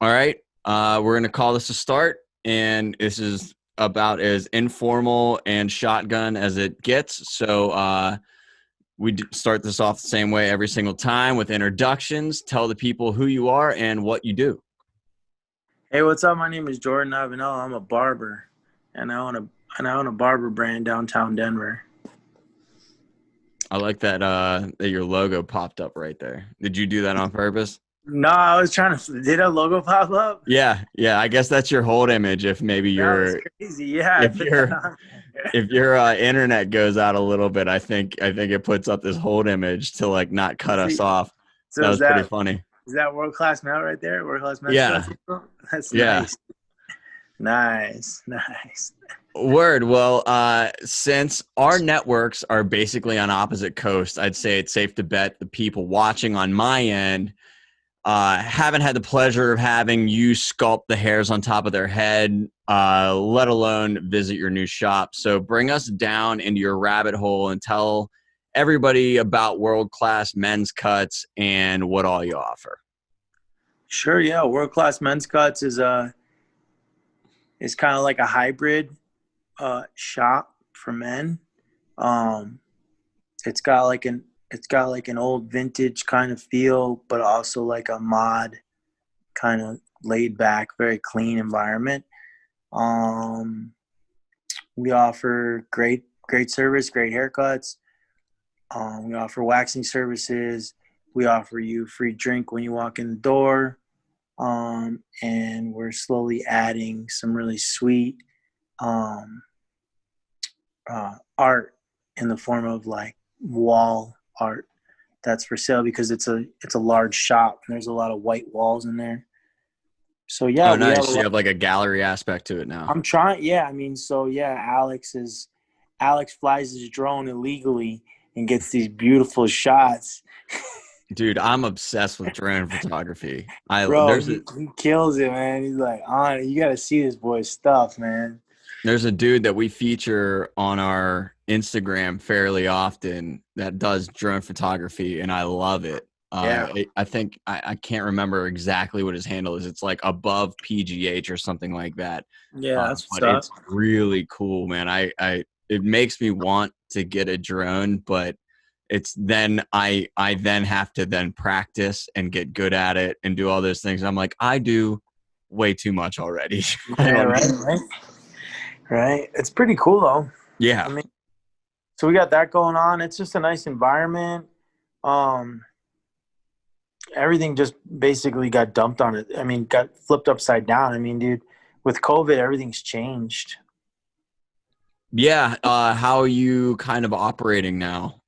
All right. We're going to call this a start, and this is about as informal and shotgun as it gets. So we start this off the same way every single time with introductions. Tell the people who you are and what you do. Hey, what's up? My name is Jordan Iovinella. I'm a barber, and I own a barber brand downtown Denver. I like that your logo popped up right there. Did you do that on purpose? No, I was trying to. Did a logo pop up? Yeah. I guess that's your hold image. If maybe That was your crazy. Yeah, I if put that your on there. if your internet goes out a little bit, I think it puts up this hold image to like not cut us See, off. so That was pretty funny. is that world class mail right there? World class men's Yeah, cuts. That's yeah. nice. Nice. Word. Well, since our networks are basically on opposite coasts, I'd say it's safe to bet the people watching on my end haven't had the pleasure of having you sculpt the hairs on top of their head, let alone visit your new shop. So bring us down into your rabbit hole and tell everybody about World Class Men's Cuts and what all you offer. Sure. Yeah, world class men's cuts is kind of like a hybrid shop for men. Um, it's got like an old vintage kind of feel, but also like a mod kind of laid back, very clean environment. Um, we offer great service, great haircuts. We offer waxing services. We offer you free drink when you walk in the door. And we're slowly adding some really sweet um, art in the form of like wall art that's for sale because it's a large shop and there's a lot of white walls in there. So yeah, Oh, we have nice. a So you lot. have like a gallery aspect to it now. I'm trying. Yeah, I mean, so yeah, Alex flies his drone illegally and gets these beautiful shots. Dude, I'm obsessed with drone photography. Bro, he kills it, man. He's like, on you got to see this boy's stuff, man. There's a dude that we feature on our Instagram fairly often that does drone photography, and I love it. Yeah, I think I can't remember exactly what his handle is. It's like above PGH or something like that. yeah, that's what's But up. it's really cool, man. It makes me want to get a drone, but it's then I then have to then practice and get good at it and do all those things. I'm like, I do way too much already. I Yeah, don't right, need. right, right. It's pretty cool though. I Yeah. mean, so we got that going on. It's just a nice environment. Um, Everything just basically got dumped on it. I mean, got flipped upside down. I mean, dude, with COVID, everything's changed. Yeah, how are you kind of operating now?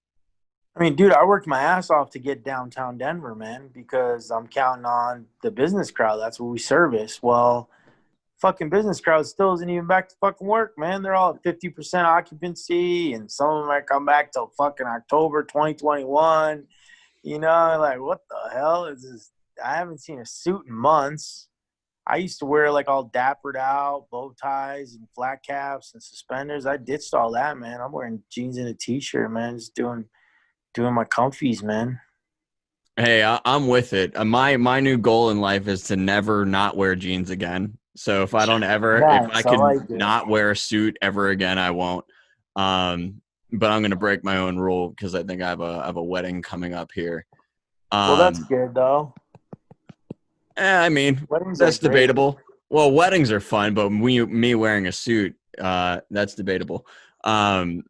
I mean, dude, I worked my ass off to get downtown Denver, man, because I'm counting on the business crowd. That's what we service. Well, fucking business crowd still isn't even back to fucking work, man. They're all at 50% occupancy, and some of them might come back till fucking October 2021. You know, like, what the hell is this? I haven't seen a suit in months. I used to wear like all dappered out, bow ties and flat caps and suspenders. I ditched all that, man. I'm wearing jeans and a t-shirt, man. Just doing my comfies, man. Hey, I'm with it. My new goal in life is to never not wear jeans again. So if I Nice. I could like it. not wear a suit ever again, I won't. Um, but I'm gonna break my own rule because I think I have a wedding coming up here. Well, that's Um, good though. I mean, Weddings are that's great. debatable. Well, weddings are fun, but me wearing a suit, that's debatable. Um,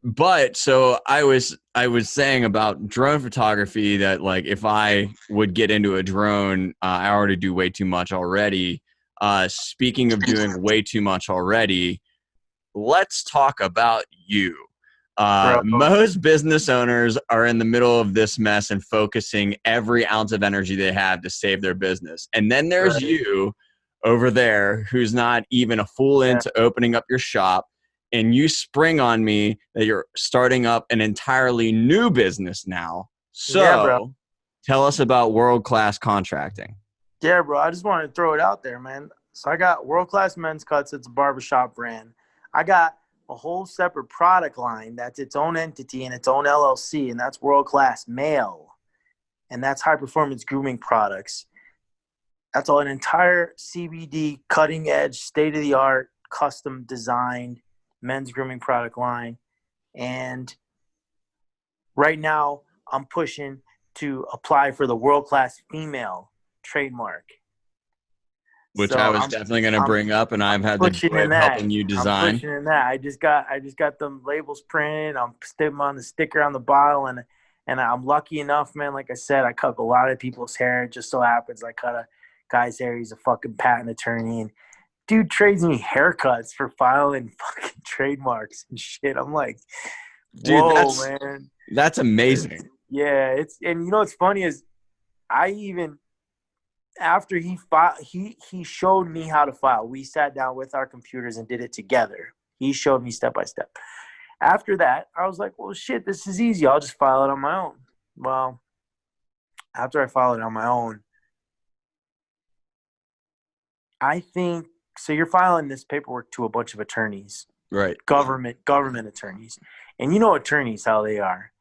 but so I was saying about drone photography that like if I would get into a drone, I already do way too much already. Speaking of doing way too much already, let's talk about you. Bro. Most business owners are in the middle of this mess and focusing every ounce of energy they have to save their business. And then there's Right. you over there who's not even a fool Yeah. into opening up your shop. And you spring on me that you're starting up an entirely new business now. Yeah, bro. So tell us about World Class Contracting. Yeah, bro. I just wanted to throw it out there, man. So I got World Class Men's Cuts. It's a barbershop brand. I got a whole separate product line that's its own entity and its own LLC, and that's World Class Male, and that's high performance grooming products. That's all, an entire CBD, cutting edge, state of the art, custom designed men's grooming product line. And right now, I'm pushing to apply for the World Class female trademark. Which So I was definitely going to I'm bring up, and I've had the pushing joy in of that. helping you I'm design. pushing in that. I just got them labels printed. I'm sticking on the sticker on the bottle, and I'm lucky enough, man. Like I said, I cut a lot of people's hair. It just so happens I cut a guy's hair. He's a fucking patent attorney, and dude trades me haircuts for filing fucking trademarks and shit. I'm like, Dude, whoa, man. that's amazing. Yeah, and you know what's funny is I even after he showed me how to file. We sat down with our computers and did it together. He showed me step by step. After that, I was like, well, shit, this is easy. I'll just file it on my own. Well, after I filed it on my own, I think so. You're filing this paperwork to a bunch of attorneys, Right. government attorneys, and you know attorneys how they are.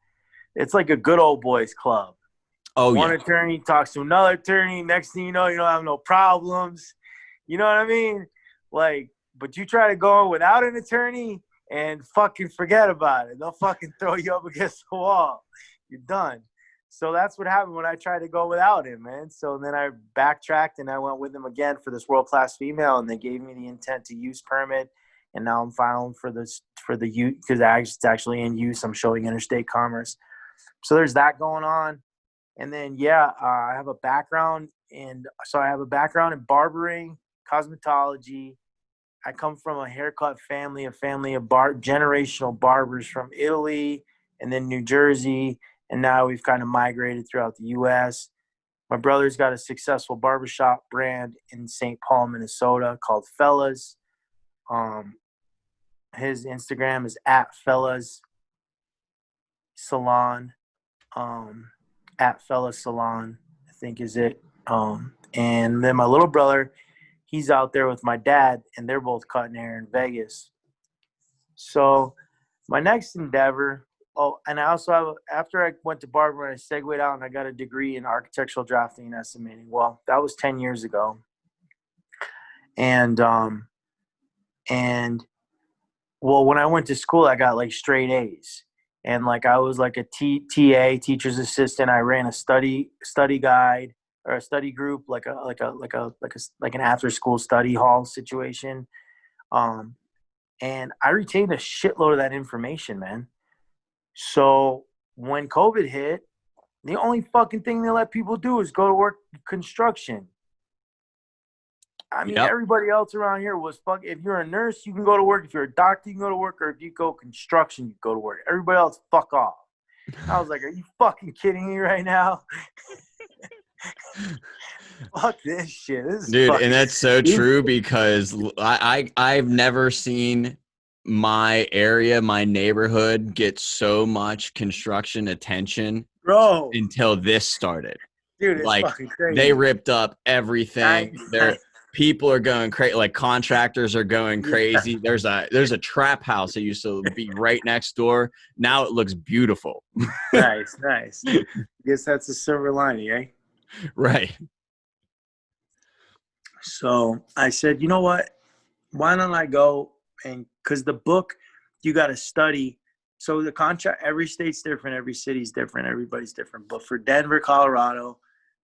It's like a good old boys club. Oh, One yeah. attorney talks to another attorney. Next thing you know, you don't have no problems. You know what I mean? Like, but you try to go without an attorney and fucking forget about it. They'll fucking throw you up against the wall. You're done. So that's what happened when I tried to go without him, man. So then I backtracked and I went with him again for this World Class female, and they gave me the intent to use permit. And now I'm filing for the use because it's actually in use. I'm showing interstate commerce. So there's that going on. And then, I have a background in barbering, cosmetology. I come from a haircut family, a family of generational barbers from Italy and then New Jersey. And now we've kind of migrated throughout the U.S. My brother's got a successful barbershop brand in St. Paul, Minnesota called Fellas. His Instagram is @Fellas Salon. @Fellas Salon, I think is it. And then my little brother, he's out there with my dad, and they're both cutting hair in Vegas. So my next endeavor, and I also have, after I went to barber, I segued out and I got a degree in architectural drafting and estimating. Well, that was 10 years ago. And when I went to school, I got like straight A's. And like I was like a TA, teacher's assistant. I ran a study guide or a study group, like an after school study hall situation. And I retained a shitload of that information, man. So when COVID hit, the only fucking thing they let people do is go to work construction. I mean, Everybody else around here was fuck. If you're a nurse, you can go to work. If you're a doctor, you can go to work. Or if you go construction, you go to work. Everybody else, fuck off. I was like, are you fucking kidding me right now? Fuck this shit. This is Dude, and that's so true because I've never seen my area, my neighborhood get so much construction attention, bro, until this started. Dude, it's like fucking crazy. They ripped up everything. People are going crazy. Like contractors are going crazy. There's a trap house that used to be right next door. Now it looks beautiful. Nice. Guess that's a silver lining, eh? Right. So I said, you know what? Why don't I go because the book you got to study. So the contract, every state's different, every city's different, everybody's different. But for Denver, Colorado,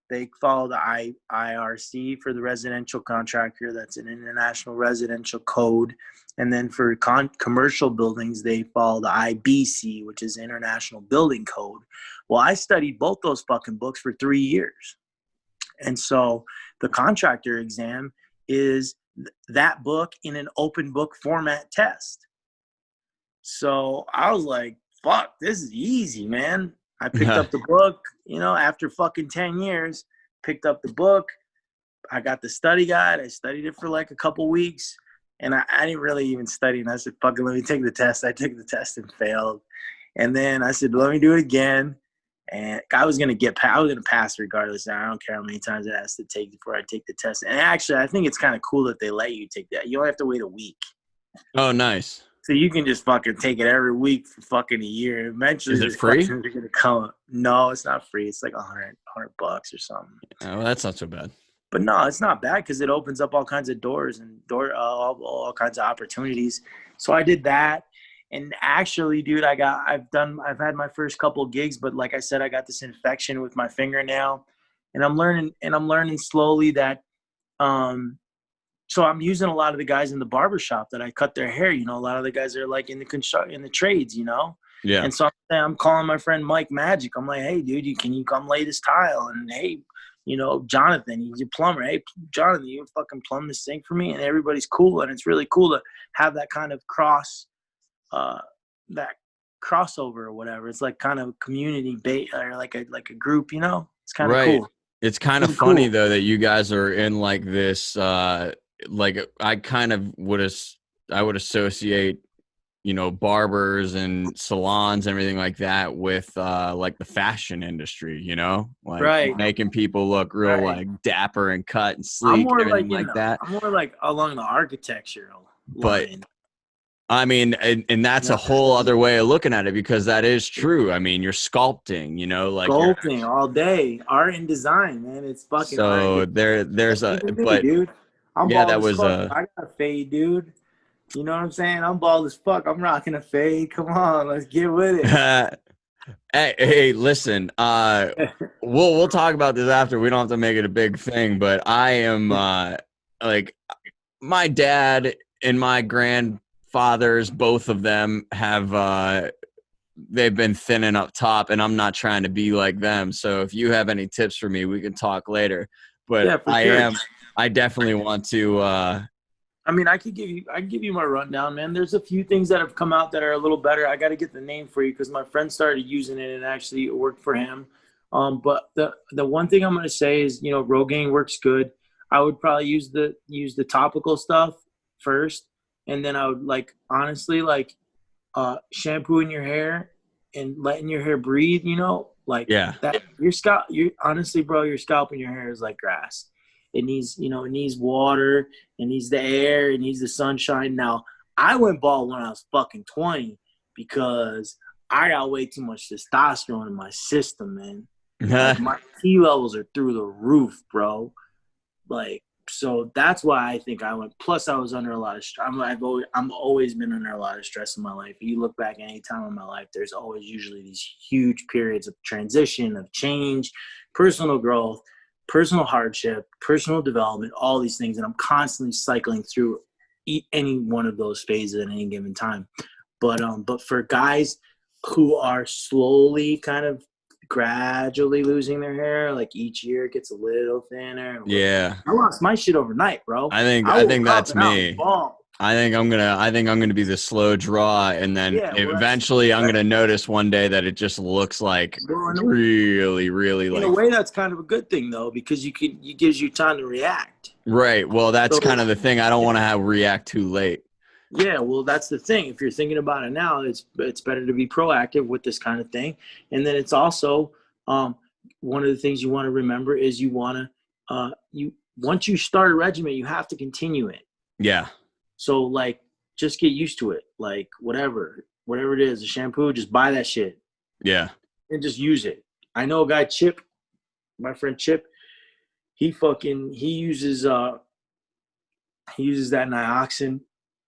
they follow the IRC for the residential contractor. That's an international residential code. And then for commercial buildings, they follow the IBC, which is International Building Code. Well, I studied both those fucking books for 3 years. And so the contractor exam is that book in an open book format test. So I was like, fuck, this is easy, man. I picked up the book, after fucking 10 years, picked up the book. I got the study guide. I studied it for like a couple weeks, and I didn't really even study. And I said, fucking let me take the test. I took the test and failed. And then I said, let me do it again. And I was going to pass regardless. I don't care how many times it has to take before I take the test. And actually, I think it's kind of cool that they let you take that. You don't have to wait a week. Oh, nice. So you can just fucking take it every week for fucking a year. Eventually, is it free? Gonna come. No, it's not free. It's like $100 or something. Oh, well, that's not so bad. But no, it's not bad because it opens up all kinds of doors and all kinds of opportunities. So I did that, and actually, dude, I've had my first couple of gigs, but like I said, I got this infection with my fingernail, and I'm learning slowly that so I'm using a lot of the guys in the barber shop that I cut their hair. You know, a lot of the guys are like in the trades, you know. Yeah. And so I'm calling my friend Mike Magic. I'm like, hey, dude, can you come lay this tile? And hey, you know, Jonathan, he's a plumber. Hey, Jonathan, you fucking plumb this thing for me? And everybody's cool, and it's really cool to have that kind of that crossover or whatever. It's like kind of community bait or like a group, you know. It's kind of Right. cool. It's kind of funny though that you guys are in like this. Like I would associate, you know, barbers and salons and everything like that with like the fashion industry, you know, like Right. making people look real like dapper and cut and sleek and everything like that. I'm more like along the architectural But line. I mean, and that's a whole other way of looking at it, because that is true. I mean, you're sculpting, you know, like Sculpting all day, art and design, man. It's fucking so art. there's a, Me, but dude. I'm yeah, bald that as was fuck. I got a fade, dude. You know what I'm saying? I'm bald as fuck. I'm rocking a fade. Come on, let's get with it. Hey, listen, we'll talk about this after. We don't have to make it a big thing, but I am like my dad and my grandfathers, both of them have they've been thinning up top, and I'm not trying to be like them. So if you have any tips for me, we can talk later. But Yeah, for sure. I definitely want to I mean, I can give you my rundown, man. There's a few things that have come out that are a little better. I got to get the name for you because my friend started using it and actually it worked for him. But the one thing I'm going to say is, you know, Rogaine works good. I would probably use the topical stuff first, and then I would honestly shampooing your hair and letting your hair breathe. You know, like yeah. that. Your scalp. You honestly, bro, your scalp and your hair is like grass. It needs, you know, it needs water, it needs the air, it needs the sunshine. Now, I went bald when I was fucking 20 because I got way too much testosterone in my system, man. Like my T levels are through the roof, bro. Like, so that's why I think I went. Plus, I was under a lot of stress. I'm always been under a lot of stress in my life. If you look back any time in my life, there's always usually these huge periods of transition, of change, personal growth, personal hardship, personal development, all these things. And I'm constantly cycling through any one of those phases at any given time. But for guys who are slowly kind of gradually losing their hair, like each year it gets a little thinner. Yeah. I lost my shit overnight, bro. I think that's me. I think I'm gonna be the slow draw, and then eventually I'm gonna notice one day that it just looks like really, really in a way that's kind of a good thing though, because it gives you time to react. Right. Well, that's kind of the thing. I don't want to react too late. Yeah, well, that's the thing. If you're thinking about it now, it's better to be proactive with this kind of thing. And then it's also one of the things you want to remember is you want to once you start a regimen, you have to continue it. Yeah. So like, just get used to it. Like whatever it is, a shampoo, just buy that shit. Yeah. And just use it. I know a guy, Chip, my friend Chip. He uses that Nioxin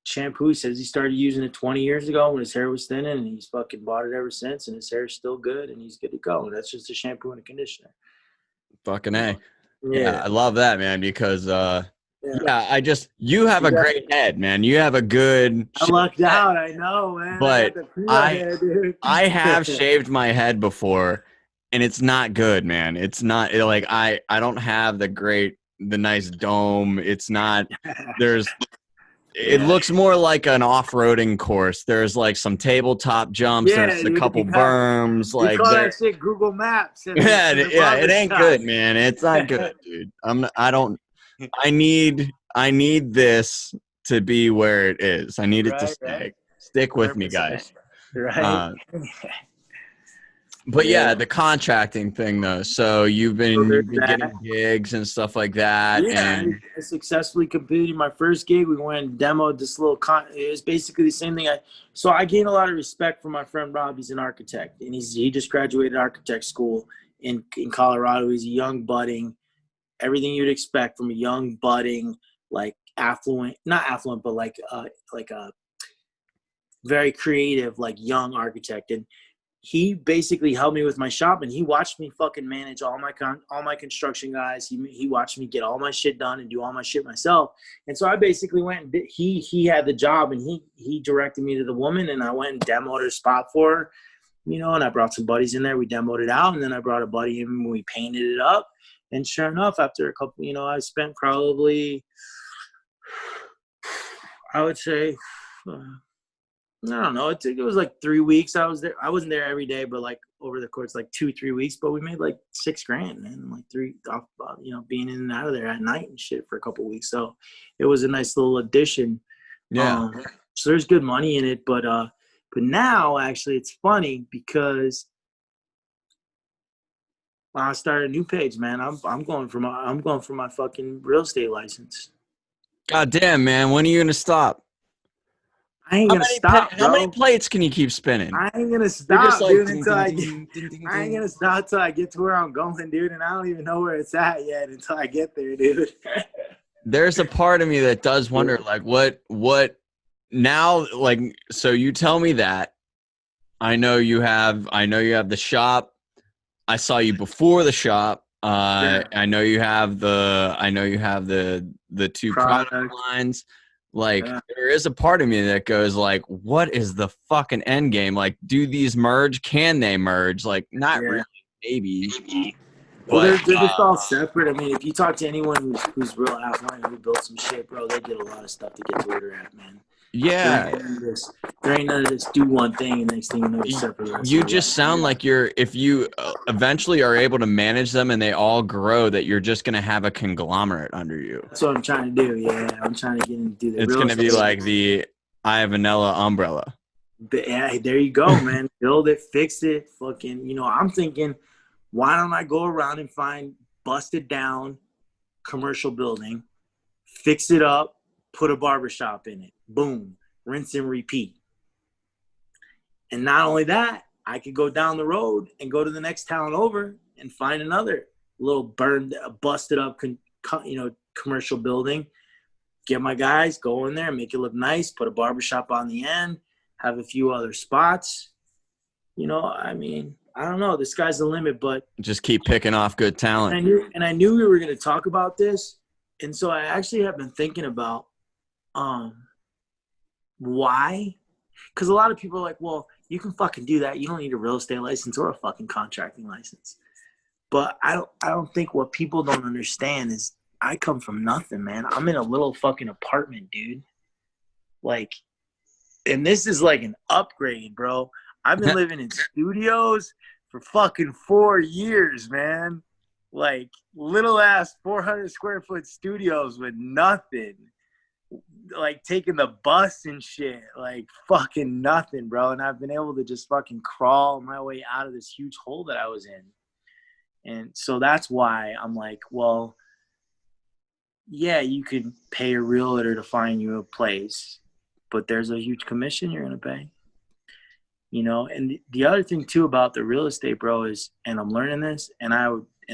shampoo. He says he started using it 20 years ago when his hair was thinning, and he's fucking bought it ever since, and his hair's still good and he's good to go. And that's just a shampoo and a conditioner. Fucking A. Yeah, I love that, man, because you have a great head, man. You have a good I lucked out, I know, man. But I have shaved shaved my head before, and it's not good, man. It's not like I don't have the nice dome. It's not it looks more like an off-roading course. There's like some tabletop jumps. There's a couple berms. Like call that shit Google Maps. It ain't good, man. It's not good, dude. I need this to be where it is. I need it to stay. Right. Stick with 100%. Me, guys. Right. But yeah, the contracting thing though. So you've been getting gigs and stuff like that. Yeah, and I successfully completed my first gig. We went and demoed this little it was basically the same thing. So I gained a lot of respect from my friend Rob. He's an architect, and he just graduated architect school in Colorado. He's a young budding everything you'd expect from a young, budding, like not affluent, but like a very creative, like young architect. And he basically helped me with my shop, and he watched me fucking manage all my construction guys. He watched me get all my shit done and do all my shit myself. And so I basically went and he had the job, and he directed me to the woman, and I went and demoed her spot for her, and I brought some buddies in there. We demoed it out, and then I brought a buddy in and we painted it up. And sure enough, after a couple, I spent probably, I would say, I don't know. It was like 3 weeks. I was there. I wasn't there every day, but like over the course, like 2-3 weeks. But we made like $6,000, man. Like three off, being in and out of there at night and shit for a couple of weeks. So it was a nice little addition. Yeah. So there's good money in it, but now actually it's funny because I started a new page, man. I'm going for my fucking real estate license. God damn, man. When are you gonna stop? I ain't gonna stop, bro. How many plates can you keep spinning? I ain't gonna stop, dude, until I ain't gonna stop until I get to where I'm going, dude. And I don't even know where it's at yet until I get there, dude. There's a part of me that does wonder, like, what now, like, so you tell me that. I know you have the shop. I saw you before the shop. Yeah. I know you have the two product lines. Like, there is a part of me that goes like, what is the fucking end game? Like, do these merge? Can they merge? Like, not really, maybe. Well, they're just all separate. I mean, if you talk to anyone who's real affluent who built some shit, bro, they did a lot of stuff to get to where they're at, man. Yeah. There ain't none of this do one thing and next thing you know you're separate. You just sound like if you eventually are able to manage them and they all grow, that you're just going to have a conglomerate under you. That's what I'm trying to do. Yeah, I'm trying to get into the. It's going to be like the Iovinella umbrella. But yeah, there you go, man. Build it, fix it, fucking. I'm thinking, why don't I go around and find busted down commercial building, fix it up, put a barbershop in it. Boom, rinse and repeat. And not only that, I could go down the road and go to the next town over and find another little busted up, commercial building. Get my guys, go in there, make it look nice, put a barbershop on the end, have a few other spots. I mean, I don't know. The sky's the limit, but just keep picking off good talent. And I knew we were going to talk about this. And so I actually have been thinking about, why? Because a lot of people are like, well, you can fucking do that. You don't need a real estate license or a fucking contracting license. But I don't think what people don't understand is I come from nothing, man. I'm in a little fucking apartment, dude. Like, and this is like an upgrade, bro. I've been living in studios for fucking 4 years, man. Like, little ass 400 square foot studios with nothing. Like taking the bus and shit, like fucking nothing, bro. And I've been able to just fucking crawl my way out of this huge hole that I was in. And so that's why I'm like, well, yeah, you could pay a realtor to find you a place, but there's a huge commission you're going to pay, And the other thing too about the real estate, bro, is, and I'm learning this, and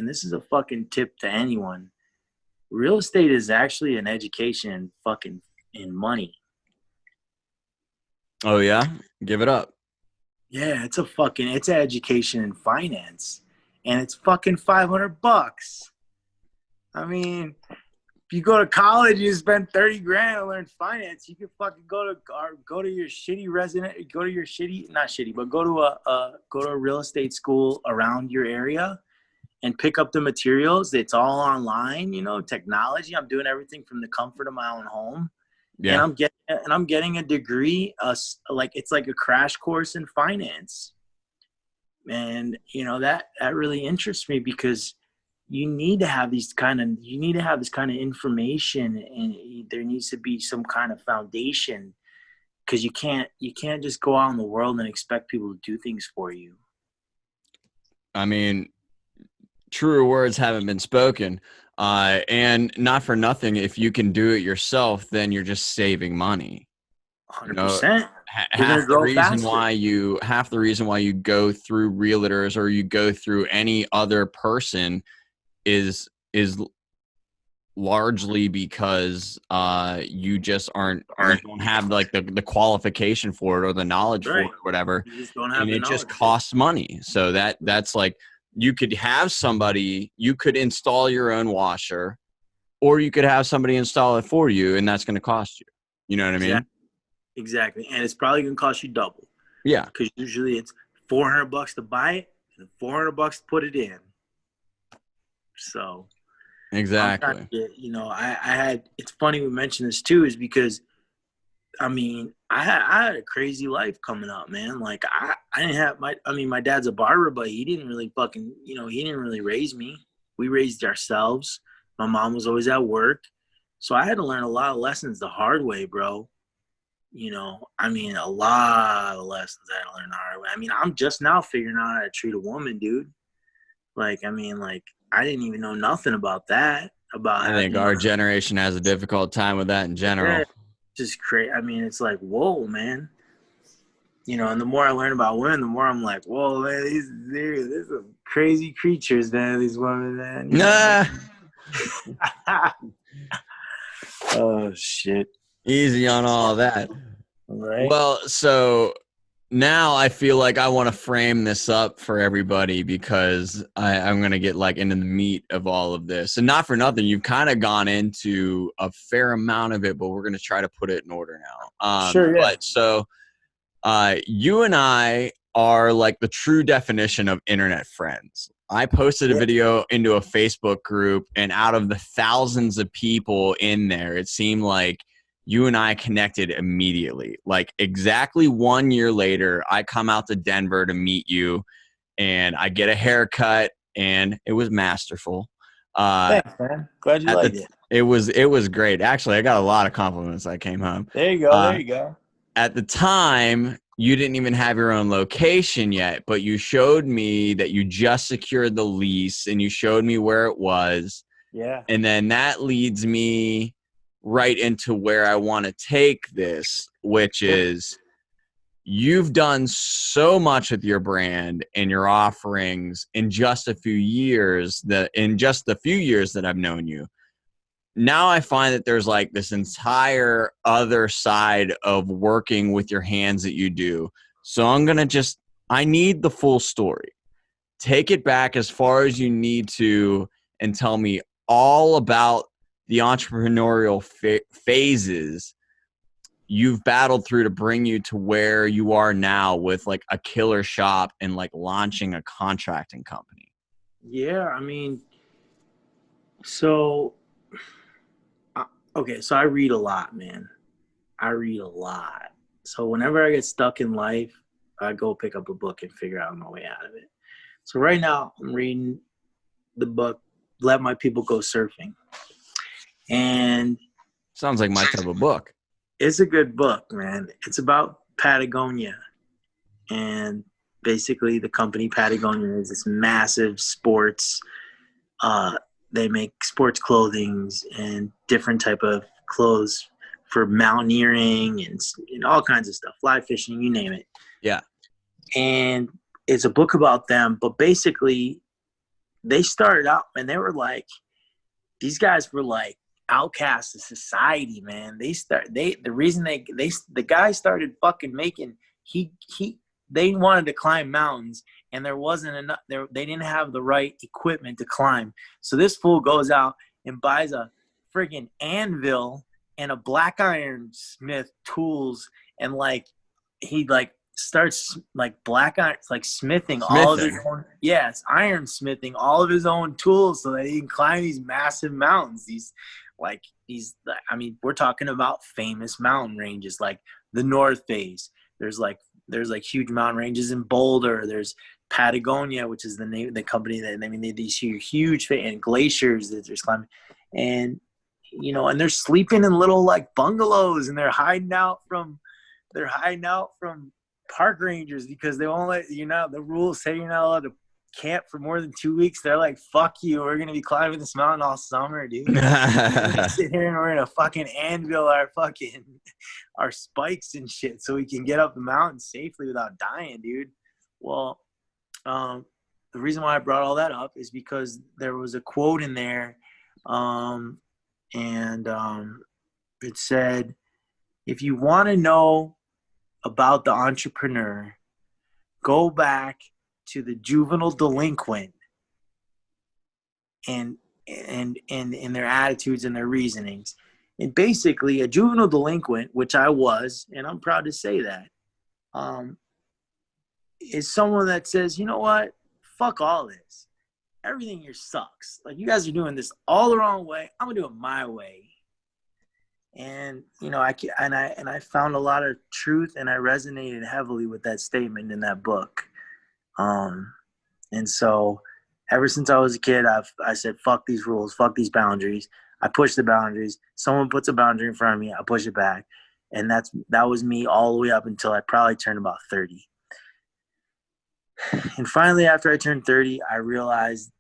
this is a fucking tip to anyone. Real estate is actually an education fucking in money. Oh yeah? Give it up. Yeah, it's an education in finance. And it's fucking $500. I mean, if you go to college, you spend $30,000 to learn finance. You can fucking go to your shitty go to a real estate school around your area and pick up the materials. It's all online, technology. I'm doing everything from the comfort of my own home. Yeah. And I'm getting a degree, it's like a crash course in finance. And that really interests me because you need to have this kind of information, and there needs to be some kind of foundation, because you can't just go out in the world and expect people to do things for you. I mean, truer words haven't been spoken. And not for nothing, if you can do it yourself, then you're just saving money. 100%. Half the reason why you go through realtors or you go through any other person is largely because you just you don't have like the qualification for it or the knowledge for it Right. or whatever, You just don't and have the it just knowledge. costs money. So that's like, you could have somebody, you could install your own washer, or you could have somebody install it for you, and that's going to cost you. You know what I mean? Exactly. And it's probably going to cost you double, Yeah, because usually it's $400 to buy it and $400 to put it in. So I'm trying exactly. to get, I had, it's funny we mentioned this too, is because, I mean, I had a crazy life coming up, man. Like I didn't have my dad's a barber, but he didn't really fucking, he didn't really raise me. We raised ourselves. My mom was always at work. So I had to learn a lot of lessons the hard way, bro. I mean, a lot of lessons I had to learn the hard way. I mean, I'm just now figuring out how to treat a woman, dude. Like, I mean, like, I didn't even know nothing about that. About I how, think our generation has a difficult time with that in yeah, general. just crazy. I mean, it's like, whoa, man. And the more I learn about women, the more I'm like, whoa, man, these are crazy creatures, man. These women, man. Nah, Oh shit! easy on all that. Right? Well, so now I feel like I want to frame this up for everybody, because I'm going to get like into the meat of all of this. And not for nothing, you've kind of gone into a fair amount of it, but we're going to try to put it in order now. Sure, yeah. But so you and I are like the true definition of internet friends. I posted a Yeah. video into a Facebook group, and out of the thousands of people in there, it seemed like you and I connected immediately. Like exactly 1 year later, I come out to Denver to meet you, and I get a haircut, and it was masterful. Thanks, man. Glad you At the liked it. it was great. Actually, I got a lot of compliments. I came home. There you go. There Uh, you go. at the time, you didn't even have your own location yet, but you showed me that you just secured the lease, and you showed me where it was. Yeah. And then that leads me right into where I want to take this, which is, you've done so much with your brand and your offerings in just a few years, that I've known you. Now I find that there's like this entire other side of working with your hands that you do. So I need the full story. Take it back as far as you need to, and tell me all about the entrepreneurial phases you've battled through to bring you to where you are now, with like a killer shop and like launching a contracting company. Yeah. I mean, so okay. So I read a lot, man. I read a lot. So whenever I get stuck in life, I go pick up a book and figure out my way out of it. So right now I'm reading the book "Let My People Go Surfing," and Sounds like my type of book. it's a good book, man. It's about Patagonia, and basically the company Patagonia is this massive sports. They make sports clothing and different type of clothes for mountaineering and all kinds of stuff, fly fishing, you name it. Yeah. And it's a book about them, but basically they started out and they were like, these guys were like outcasts of society, man. The reason the guy started fucking making, they wanted to climb mountains, and there wasn't enough, they didn't have the right equipment to climb. So this fool goes out and buys a friggin' anvil and a black iron smith tools, and like he like starts like black iron, like smithing all of his own, iron smithing all of his own tools so that he can climb these massive mountains. I mean, we're talking about famous mountain ranges like the North Face. There's like huge mountain ranges in Boulder. There's Patagonia, which is the name of the company that, I mean, they these huge and glaciers that there's climbing, and and they're sleeping in little like bungalows, and they're hiding out from park rangers because they won't let the rules say you're not allowed to camp for more than 2 weeks. They're like, fuck you, we're gonna be climbing this mountain all summer, dude. We're gonna sit here and we're gonna fucking anvil our spikes and shit so we can get up the mountain safely without dying, dude. Well, the reason why I brought all that up is because there was a quote in there and it said, if you want to know about the entrepreneur, go back to the juvenile delinquent and their attitudes and their reasonings. And basically, a juvenile delinquent, which I was, and I'm proud to say that, is someone that says, you know what, fuck all this. Everything here sucks. Like, you guys are doing this all the wrong way. I'm gonna do it my way. And I found a lot of truth, and I resonated heavily with that statement in that book. And so ever since I was a kid, I said, fuck these rules, fuck these boundaries. I push the boundaries. Someone puts a boundary in front of me, I push it back. And that was me all the way up until I probably turned about 30. And finally, after I turned 30, I realized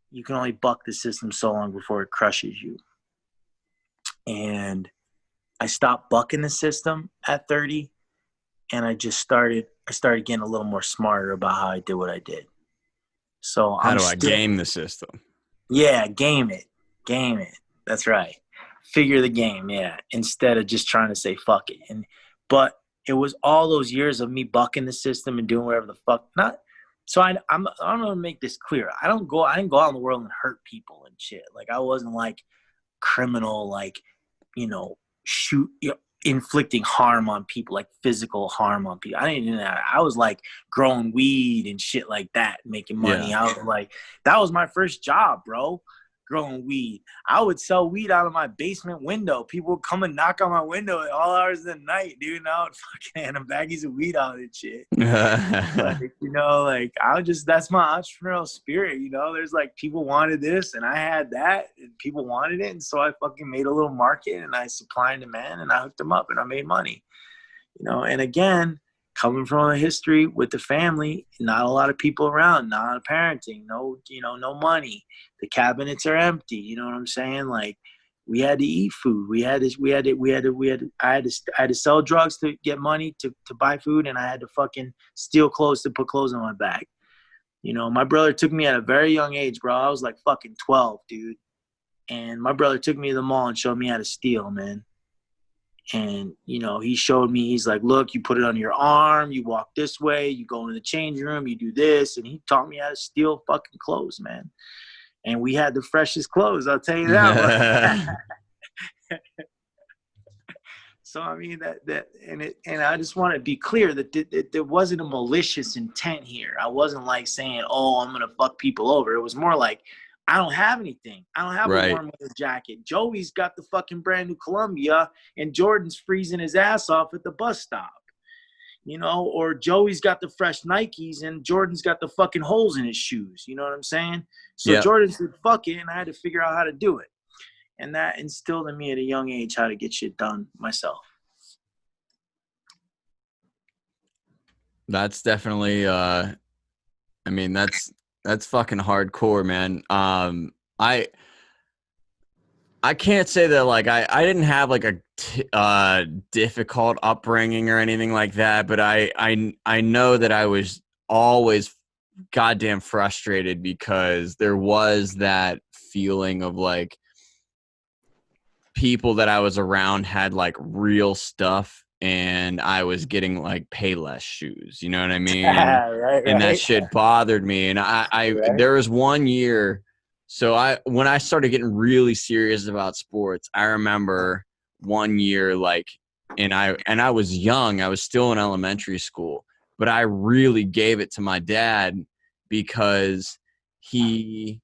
you can only buck the system so long before it crushes you. And I stopped bucking the system at 30, and I started getting a little more smarter about how I did what I did. So how do I game the system? Yeah, game it. That's right. Figure the game, yeah, instead of just trying to say fuck it. But it was all those years of me bucking the system and doing whatever the fuck. I'm gonna make this clear. I didn't go out in the world and hurt people and shit. Like, I wasn't like criminal, like, inflicting harm on people, like physical harm on people. I didn't do that. I was like growing weed and shit like that, making money. Yeah. I was like, that was my first job, bro. Growing weed. I would sell weed out of my basement window. People would come and knock on my window at all hours of the night, dude. And I would fucking hand them baggies of weed out and shit. That's my entrepreneurial spirit, There's like, people wanted this and I had that and people wanted it. And so I fucking made a little market and I supply and demand and I hooked them up and I made money, And again, coming from a history with the family, not a lot of people around, not a lot of parenting, no money. The cabinets are empty. You know what I'm saying? Like, we had to eat food. I had to sell drugs to get money to buy food, and I had to fucking steal clothes to put clothes on my back. My brother took me at a very young age, bro. I was like fucking 12, dude. And my brother took me to the mall and showed me how to steal, man. And, he showed me, he's like, look, you put it on your arm, you walk this way, you go into the change room, you do this. And he taught me how to steal fucking clothes, man. And we had the freshest clothes, I'll tell you that. So, I mean, and I just want to be clear that there wasn't a malicious intent here. I wasn't like saying, oh, I'm going to fuck people over. It was more like, I don't have anything. I don't have a warm weather jacket. Joey's got the fucking brand new Columbia and Jordan's freezing his ass off at the bus stop. Or Joey's got the fresh Nikes and Jordan's got the fucking holes in his shoes. You know what I'm saying? So Jordan said, fuck it, and I had to figure out how to do it. And that instilled in me at a young age how to get shit done myself. That's definitely, that's fucking hardcore, man. I can't say that, like, I didn't have like a difficult upbringing or anything like that, but I know that I was always goddamn frustrated because there was that feeling of like people that I was around had like real stuff and I was getting like Payless shoes, you know what I mean? And that shit bothered me. And there was one year. So when I started getting really serious about sports, I remember one year, like, and I was young, I was still in elementary school, but I really gave it to my dad because he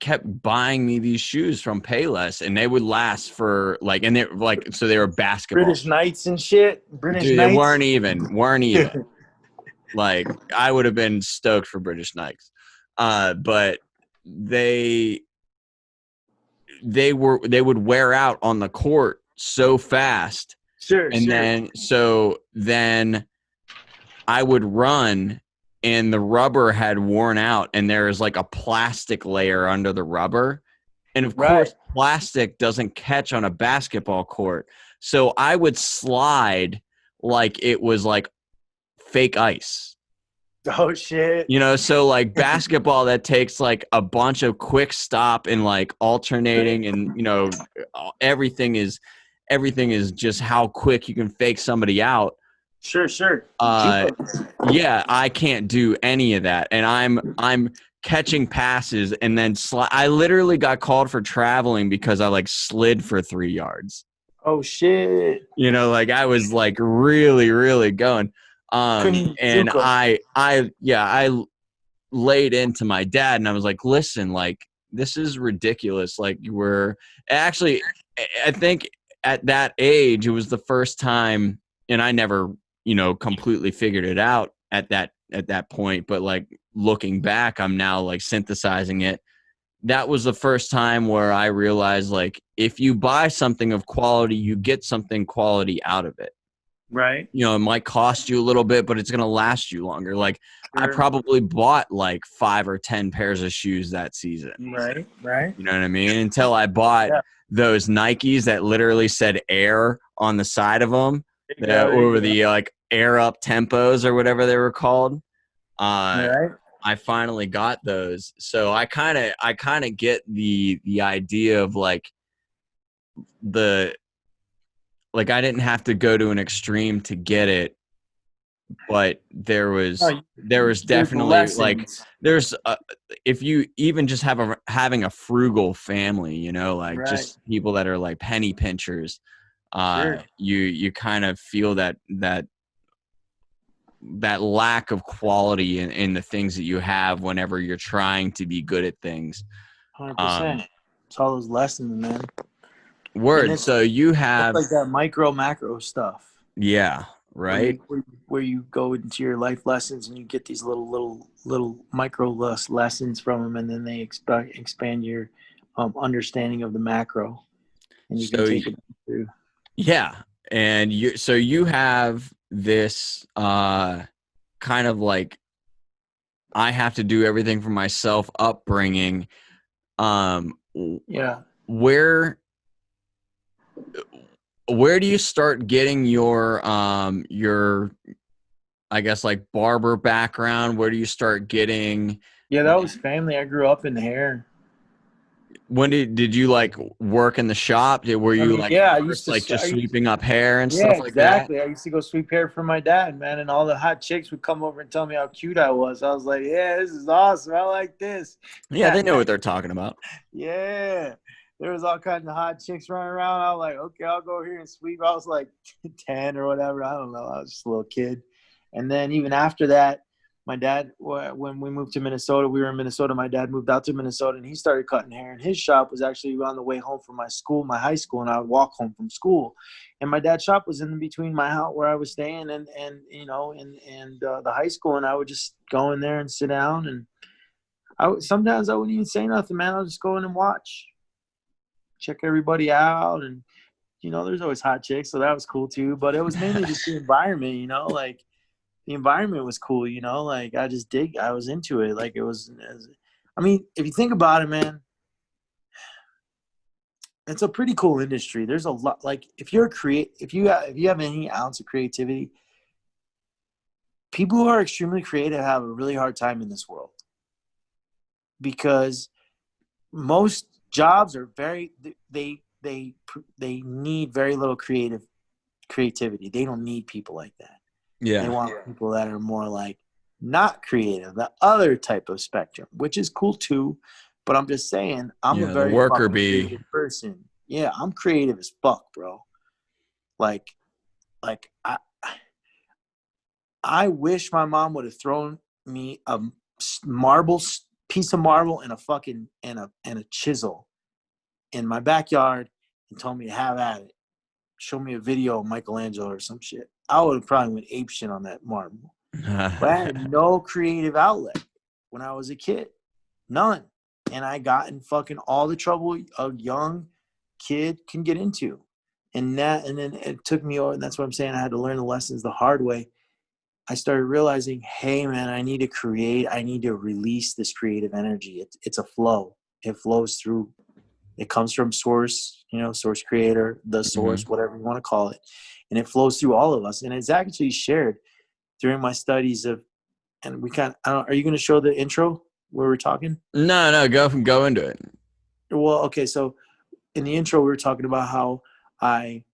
kept buying me these shoes from Payless, and they would last for like, and they like, so they were basketball. British Knights and shit. Knights. They weren't even. Like, I would have been stoked for British Knights. But they would wear out on the court so fast. Sure. Then I would run and the rubber had worn out and there is like a plastic layer under the rubber. And of course, plastic doesn't catch on a basketball court. So I would slide like it was like fake ice. Oh shit. You know, so like basketball that takes like a bunch of quick stop and like alternating, and you know, everything is just how quick you can fake somebody out. Sure, sure. Uh Juco. yeah, I can't do any of that. And I'm catching passes and then I literally got called for traveling because I like slid for 3 yards. Oh shit. You know, like I was like really, really going. Couldn't And Juco. I laid into my dad and I was like, listen, like this is ridiculous. Like we're actually, I think at that age, it was the first time, and I never, you know, completely figured it out at that point. But like looking back, I'm now like synthesizing it. That was the first time where I realized like if you buy something of quality, you get something quality out of it. Right. You know, it might cost you a little bit, but it's going to last you longer. Like I Sure. probably bought like 5 or 10 pairs of shoes that season. Right. Right. You know what I mean? Until I bought Yeah. those Nikes that literally said air on the side of them, There you go. There or you go. the like air up tempos or whatever they were called. Uh, Right. I finally got those. So I kind of get the idea of like the like I didn't have to go to an extreme to get it, but there No, was there was there's definitely like lessons. there's if you even just having a frugal family, you know, like Right. just people that are like penny pinchers, Sure. you kind of feel that lack of quality in the things that you have whenever you're trying to be good at things. 100%. um It's all those lessons, man. And Word. it's So you like have, that micro macro stuff yeah, right. where you go into your life lessons and you get these little micro lessons from them, and then they expand your understanding of the macro, and you can So take it through. yeah, and you have this kind of like I have to do everything for myself upbringing. Yeah. Where do you start getting your I guess like barber background? Where do you start getting? Yeah, that was family. I grew up in hair. When did you like work in the shop? Were I you mean, like yeah, first like just sweeping up hair and yeah, stuff like that? exactly. I used to go sweep hair for my dad, man, and all the hot chicks would come over and tell me how cute I was. I was like, yeah, this is awesome. I like this. Yeah, they know what they're talking about. Yeah. There was all kinds of hot chicks running around. I was like, okay, I'll go here and sweep. I was like 10 or whatever. I don't know. I was just a little kid. And then even after that, my dad, when we moved to Minnesota, we were in Minnesota. My dad moved out to Minnesota and he started cutting hair. And his shop was actually on the way home from my high school, and I would walk home from school. And my dad's shop was in between my house where I was staying and you know, and the high school. And I would just go in there and sit down. And sometimes I wouldn't even say nothing, man. I'll just go in and watch, check everybody out. And, you know, there's always hot chicks, so that was cool too. But it was mainly just the environment, you know, like the environment was cool, you know, like I was into it. Like it was, I mean, if you think about it, man, it's a pretty cool industry. There's a lot, like if if you have any ounce of creativity, people who are extremely creative have a really hard time in this world, because most jobs are they need very little creativity. They don't need people like that. They Yeah. want people that are more like not creative, the other type of spectrum, which is cool too. But I'm just saying, I'm a Yeah, the very worker fucking bee. creative person. Yeah, I'm creative as fuck, bro. Like, like I wish my mom would have thrown me a marble piece of marble and a fucking and a chisel in my backyard and told me to have at it. Show me a video of Michelangelo or some shit. I would have probably went ape shit on that marble. But I had no creative outlet when I was a kid. None. And I got in fucking all the trouble a young kid can get into. And then it took me over, and that's what I'm saying. I had to learn the lessons the hard way. I started realizing, hey man, I need to create, I need to release this creative energy. It's a flow. It flows through. It comes from source, you know, source creator, the Mhm. source, whatever you want to call it. And it flows through all of us. And it's actually shared during my studies of and we kind of, are you going to show the intro where we're talking? No, go into it. Well, okay. So in the intro, we were talking about how I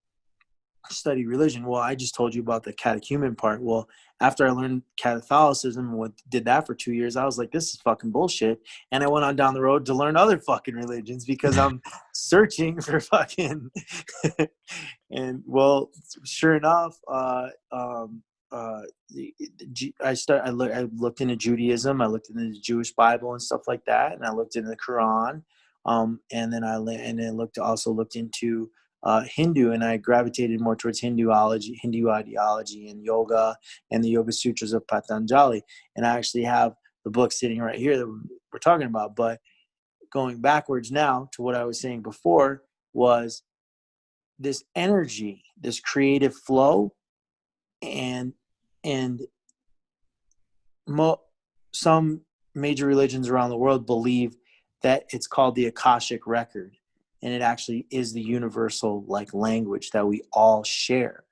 study religion. Well, I just told you about the catechumen part. Well, after I learned Catholicism and did that for 2 years, I was like, this is fucking bullshit. And I went on down the road to learn other fucking religions because I'm searching for fucking. And well, sure enough, I looked into Judaism. I looked into the Jewish Bible and stuff like that, and I looked into the Quran. And then also looked into Hindu, and I gravitated more towards Hindu ideology, and yoga, and the Yoga Sutras of Patanjali. And I actually have the book sitting right here that we're talking about. But going backwards now to what I was saying before was this energy, this creative flow, and some major religions around the world believe that it's called the Akashic record, and it actually is the universal like language that we all share.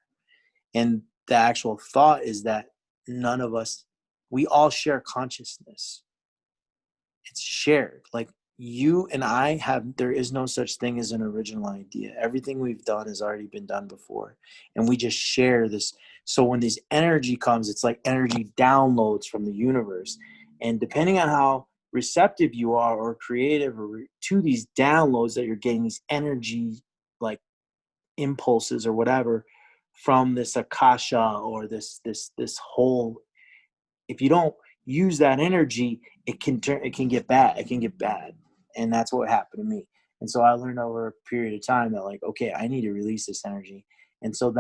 And the actual thought is that we all share consciousness. It's shared. Like you and I there is no such thing as an original idea. Everything we've done has already been done before, and we just share this. So when this energy comes, it's like energy downloads from the universe. And depending on how receptive you are or creative to these downloads that you're getting, these energy like impulses or whatever from this akasha or this whole, if you don't use that energy, it can get bad. And that's what happened to me. And so I learned over a period of time that like, okay, I need to release this energy. And so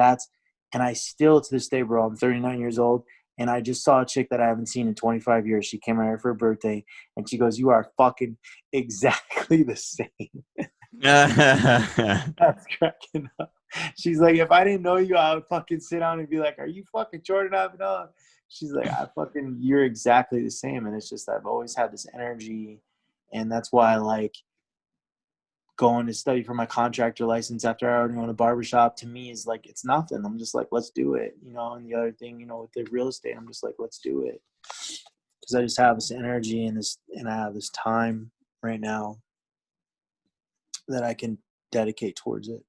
and I still to this day, bro, I'm 39 years old. And I just saw a chick that I haven't seen in 25 years. She came out here for her birthday, and she goes, "You are fucking exactly the same." That's cracking up. She's like, "If I didn't know you, I would fucking sit down and be like, are you fucking Jordon Iovinella?" She's like, you're exactly the same. And it's just, I've always had this energy. And that's why I like going to study for my contractor license after I already own a barbershop. To me is like, it's nothing. I'm just like, let's do it. And the other thing, with the real estate, I'm just like, let's do it. Cause I just have this energy and I have this time right now that I can dedicate towards it.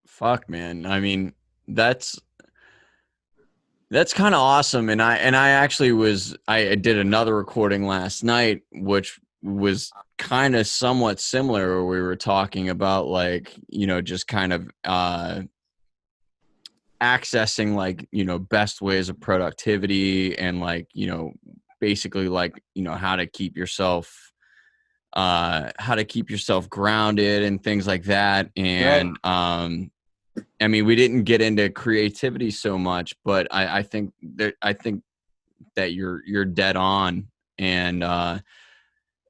Fuck, man. I mean, that's kind of awesome. And I actually I did another recording last night, which was kind of somewhat similar, where we were talking about like, just kind of accessing like, best ways of productivity and like, basically like, how to keep yourself grounded and things like that. And I mean, we didn't get into creativity so much, but I think that you're dead on. And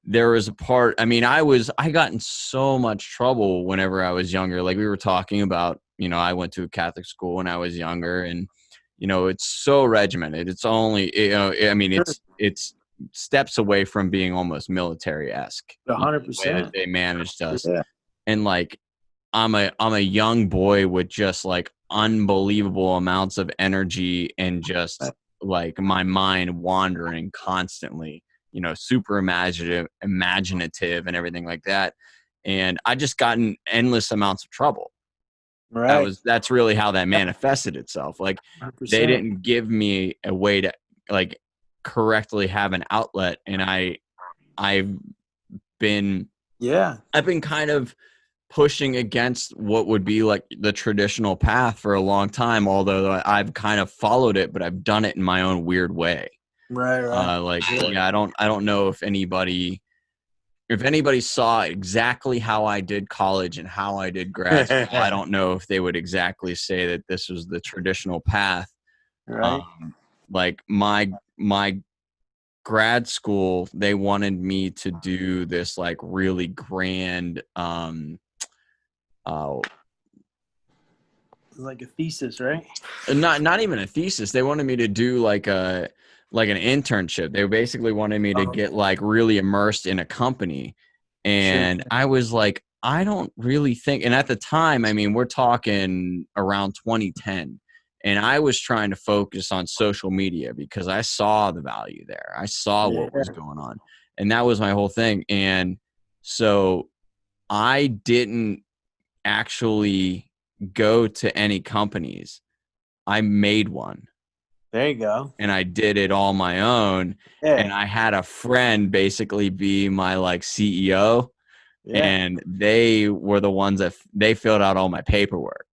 there was a part, I mean, I got in so much trouble whenever I was younger. Like we were talking about, I went to a Catholic school when I was younger, and, it's so regimented. It's only, I mean, it's steps away from being almost military-esque. 100%. The way that they managed us. Yeah. And like, I'm a young boy with just like unbelievable amounts of energy and just like my mind wandering constantly, super imaginative and everything like that. And I just got in endless amounts of trouble. Right. That's really how that manifested itself. Like 100%. They didn't give me a way to like correctly have an outlet. And I've been kind of pushing against what would be like the traditional path for a long time, although I've kind of followed it, but I've done it in my own weird way. Right. I don't know if anybody saw exactly how I did college and how I did grad school. I don't know if they would exactly say that this was the traditional path. Right. Like my grad school, they wanted me to do this like really grand, like a thesis, right? Not even a thesis. They wanted me to do like an internship. They basically wanted me to get like really immersed in a company. And I was like, I don't really think, and at the time, I mean, we're talking around 2010. And I was trying to focus on social media because I saw the value there. I saw what was going on. And that was my whole thing. And so I didn't actually go to any companies. I made one. There you go. And I did it all my own. Yeah. And I had a friend basically be my like CEO. Yeah. And they were the ones that they filled out all my paperwork.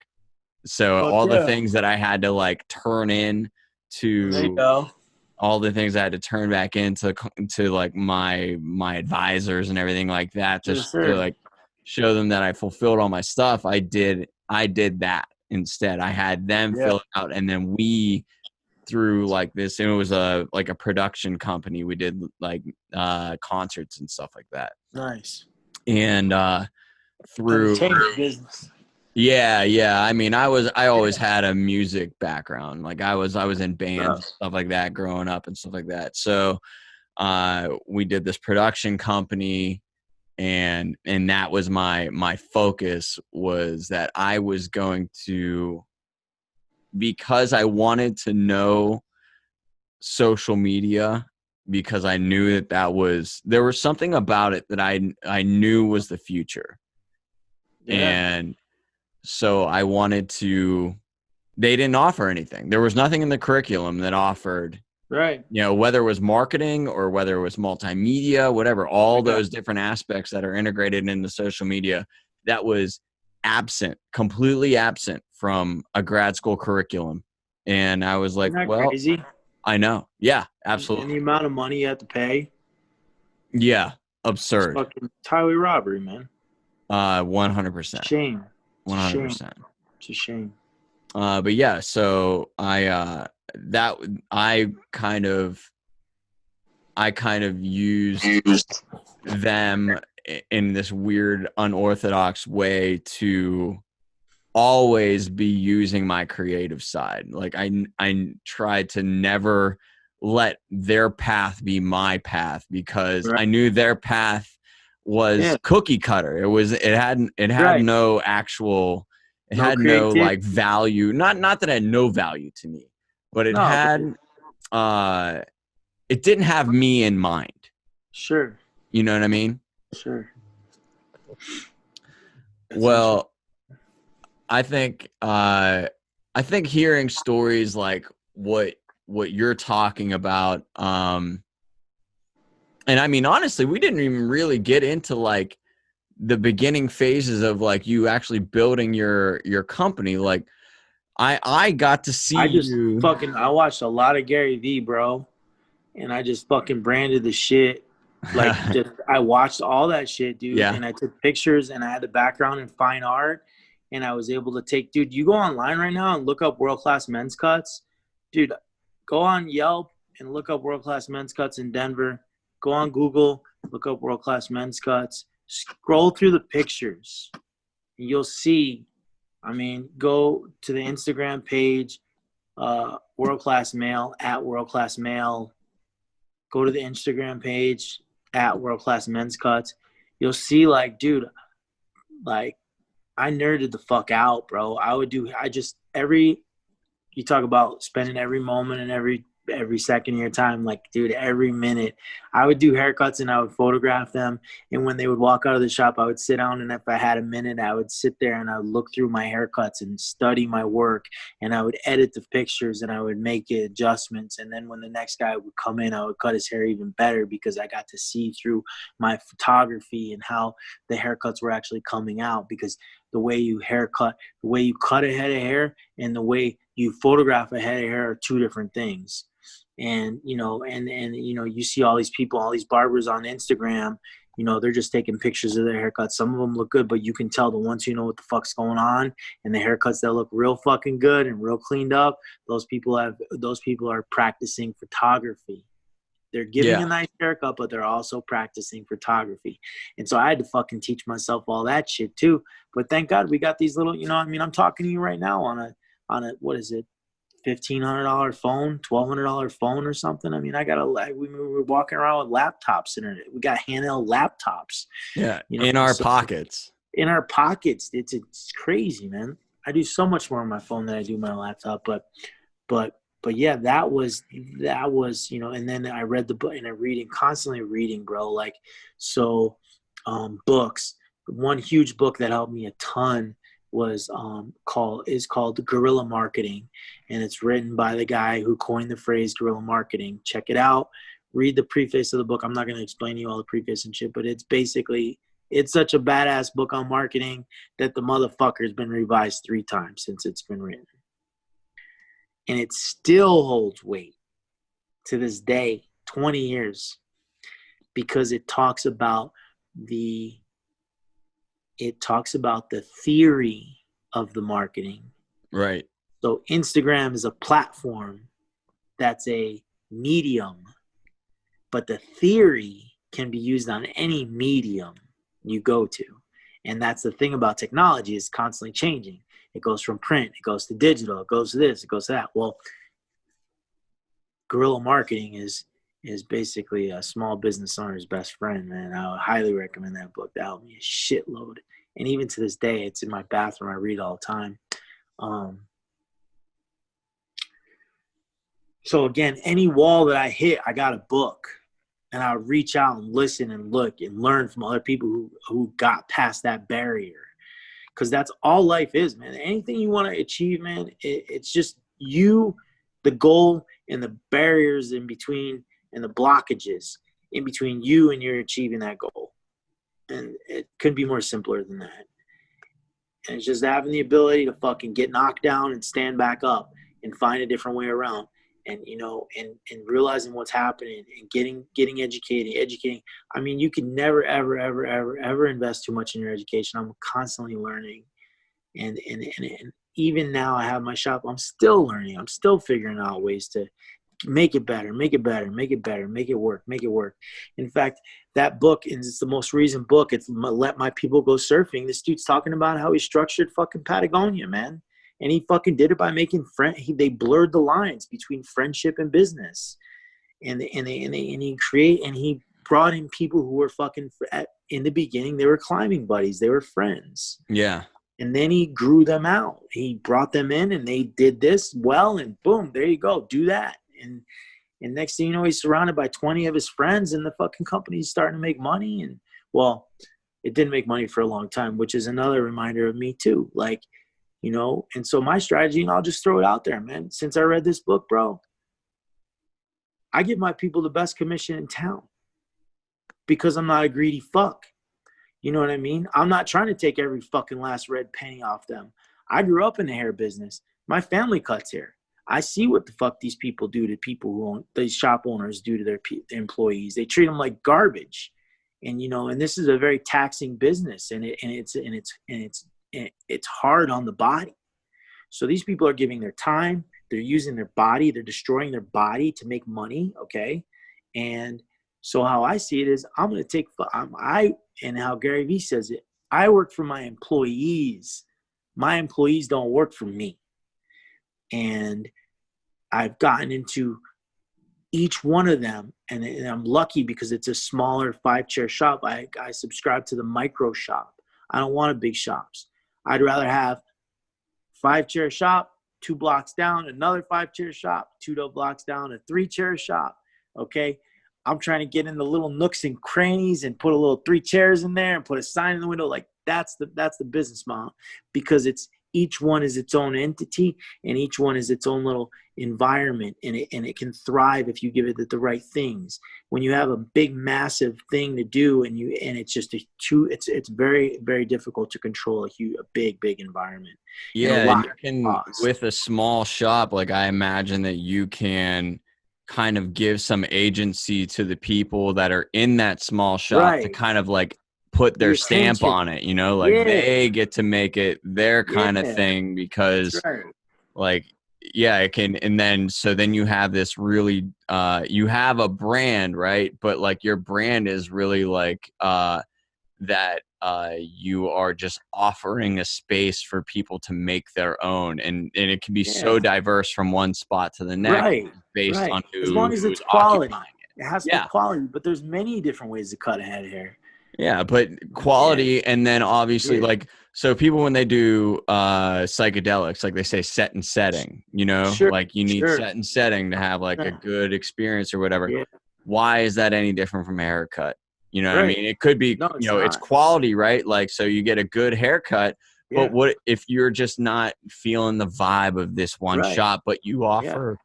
So Fuck all the yeah. things that I had to like turn in There you to go. all the things I had to turn back into to like my advisors and everything like that to, Yes, to sir. like show them that I fulfilled all my stuff. I did that instead. I had them Yeah. fill it out, and then we through like this, and it was a production company. We did like concerts and stuff like that. Nice. And through Entertainment business. yeah. I mean, I always had a music background. Like I was in bands and stuff like that growing up and stuff like that. So we did this production company, and that was my focus, was that I was going to, because I wanted to know social media, because I knew that there was something about it that I knew was the future. Yeah. And so I wanted to, they didn't offer anything. There was nothing in the curriculum that offered, Right. whether it was marketing or whether it was multimedia, whatever, all those different aspects that are integrated into social media, that was completely absent from a grad school curriculum. And I was like, Isn't that well, crazy? I know. Yeah, And absolutely. the amount of money you have to pay. Yeah. It's Absurd. fucking highway robbery, man. 100%. Shame. 100%. It's a shame. But yeah, so I kind of used them in this weird unorthodox way to always be using my creative side. Like I tried to never let their path be my path, because I knew their path was cookie cutter. It had no actual, it had no like value. Not that it had no value to me, but it had it didn't have me in mind. Sure. You know what I mean? Sure. Well, I think hearing stories like what you're talking about, and I mean, honestly, we didn't even really get into like the beginning phases of like you actually building your company. Like I got to see I watched a lot of Gary Vee, bro, and I just fucking branded the shit. Like I watched all that shit, dude, and I took pictures, and I had the background in fine art, and I was able to take, dude, you go online right now and look up World Class Men's Cuts. Dude, go on Yelp and look up World Class Men's Cuts in Denver. Go on Google, look up World Class Men's Cuts. Scroll through the pictures. And you'll see, I mean, go to the Instagram page, World Class Male, at World Class Male. Go to the Instagram page, at World Class Men's Cuts. You'll see, like, dude, like, I nerded the fuck out, bro. You talk about spending every moment and every second of your time, like, dude, every minute. I would do haircuts and I would photograph them. And when they would walk out of the shop, I would sit down, and if I had a minute, I would sit there and I would look through my haircuts and study my work, and I would edit the pictures and I would make adjustments. And then when the next guy would come in, I would cut his hair even better, because I got to see through my photography and how the haircuts were actually coming out. Because the way you cut a head of hair and the way you photograph a head of hair are two different things. And, you see all these people, all these barbers on Instagram, they're just taking pictures of their haircuts. Some of them look good, but you can tell the ones who know what the fuck's going on, and the haircuts that look real fucking good and real cleaned up, those people are practicing photography. They're giving a nice haircut, but they're also practicing photography. And so I had to fucking teach myself all that shit too. But thank God we got these little, I'm talking to you right now on a what is it, $1,500 phone, $1,200 phone or something. I mean, we were walking around with laptops, and we got handheld laptops. Yeah, in our pockets. In our pockets. It's crazy, man. I do so much more on my phone than I do my laptop. But yeah, that was, and then I read the book and I'm constantly reading, bro. Like, so, books. One huge book that helped me a ton was called Guerrilla Marketing, and it's written by the guy who coined the phrase guerrilla marketing. Check it out. Read the preface of the book. I'm not going to explain to you all the preface and shit, but it's such a badass book on marketing that the motherfucker's been revised 3 times since it's been written. And it still holds weight to this day, 20 years, because it talks about the theory of the marketing. Right. So Instagram is a platform that's a medium, but the theory can be used on any medium you go to. And that's the thing about technology, is constantly changing. It goes from print, it goes to digital, it goes to this, it goes to that. Well, guerrilla marketing is basically a small business owner's best friend, man. I would highly recommend that book. That helped me a shitload. And even to this day, it's in my bathroom. I read all the time. So again, any wall that I hit, I got a book. And I would reach out and listen and look and learn from other people who got past that barrier. Because that's all life is, man. Anything you want to achieve, man, it's just you, the goal, and the barriers in between, and the blockages in between you and you're achieving that goal. And it couldn't be more simpler than that. And it's just having the ability to fucking get knocked down and stand back up and find a different way around. And, and realizing what's happening and getting educating. I mean, you can never, ever, ever, ever, ever invest too much in your education. I'm constantly learning. And even now I have my shop, I'm still learning. I'm still figuring out ways to make it better, make it work. In fact, that book, and it's the most recent book, it's Let My People Go Surfing. This dude's talking about how he structured fucking Patagonia, man. And he fucking did it by making they blurred the lines between friendship and business. And he brought in people who were fucking, in the beginning, they were climbing buddies. They were friends. Yeah. And then he grew them out. He brought them in and they did this well, and boom, there you go. Do that. And next thing you know, he's surrounded by 20 of his friends, and the fucking company's starting to make money. And well, it didn't make money for a long time, which is another reminder of me too. Like, and so my strategy, and I'll just throw it out there, man. Since I read this book, bro, I give my people the best commission in town because I'm not a greedy fuck. You know what I mean? I'm not trying to take every fucking last red penny off them. I grew up in the hair business. My family cuts hair. I see what the fuck these people do to people who own, these shop owners do to their employees. They treat them like garbage. And, and this is a very taxing business, and it's hard on the body. So these people are giving their time, they're using their body, they're destroying their body to make money. Okay. And so how I see it is, I'm going to take, and how Gary Vee says it, I work for my employees. My employees don't work for me. And I've gotten into each one of them, and I'm lucky because it's a smaller 5-chair shop. I subscribe to the micro shop. I don't want a big shops. I'd rather have 5-chair shop, 2 blocks down, another 5-chair shop, 2 blocks down, a 3-chair shop. Okay. I'm trying to get in the little nooks and crannies and put a little 3 chairs in there and put a sign in the window. Like that's the business model, because each one is its own entity, and each one is its own little environment, and it can thrive if you give it the right things. When you have a big, massive thing to do, and it's just it's very, very difficult to control a big environment. Yeah, and with a small shop, like I imagine that you can kind of give some agency to the people that are in that small shop to kind of like put their stamp on it, they get to make it their kind of thing, because like, yeah, it can. And then, so then you have this really, you have a brand, right? But like your brand is really like, that you are just offering a space for people to make their own, and it can be so diverse from one spot to the next, based on who, as long as it's quality. It has to be quality, but there's many different ways to cut a head of hair. Yeah, but quality, and then obviously like, so people when they do psychedelics, like they say set and setting, you know, Sure, like you need sure. set and setting to have like a Yeah, good experience or whatever. yeah, Why is that any different from a haircut? You know what I right. mean? It could be, No, you it's know, it's not. quality, right? Like, so you get a good haircut, but Yeah, what if you're just not feeling the vibe of this one right. shop, but you Yeah, offer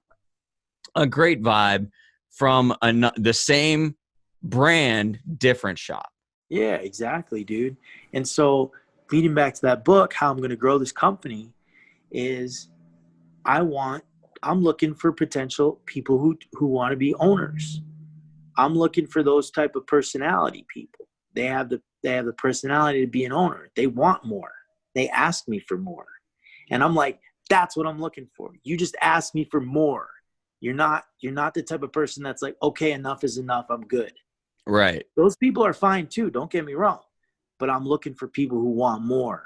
a great vibe from the same brand, different shop. yeah, exactly, dude. And so, leading back to that book, how I'm going to grow this company is I want. I'm looking for potential people who want to be owners. I'm looking for those type of personality people. They have the personality to be an owner. They want more. They ask me for more. And I'm like, that's what I'm looking for. You just ask me for more. You're not the type of person that's like, okay, enough is enough. I'm good. Right. Those people are fine too, don't get me wrong. But I'm looking for people who want more.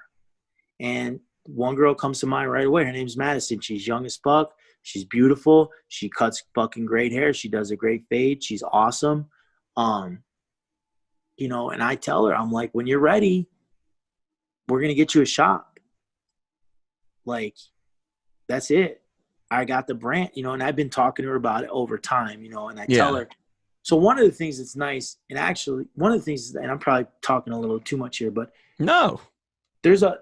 And one girl comes to mind right away. Her name's Madison. She's young as fuck. She's beautiful. She cuts fucking great hair. She does a great fade. She's awesome. Um, and I tell her, I'm like, when you're ready, we're gonna get you a shop. Like, that's it. I got the brand, and I've been talking to her about it over time, and I tell Yeah. her. So one of the things that's nice, and actually one of the things, and I'm probably talking a little too much here, but No. there's a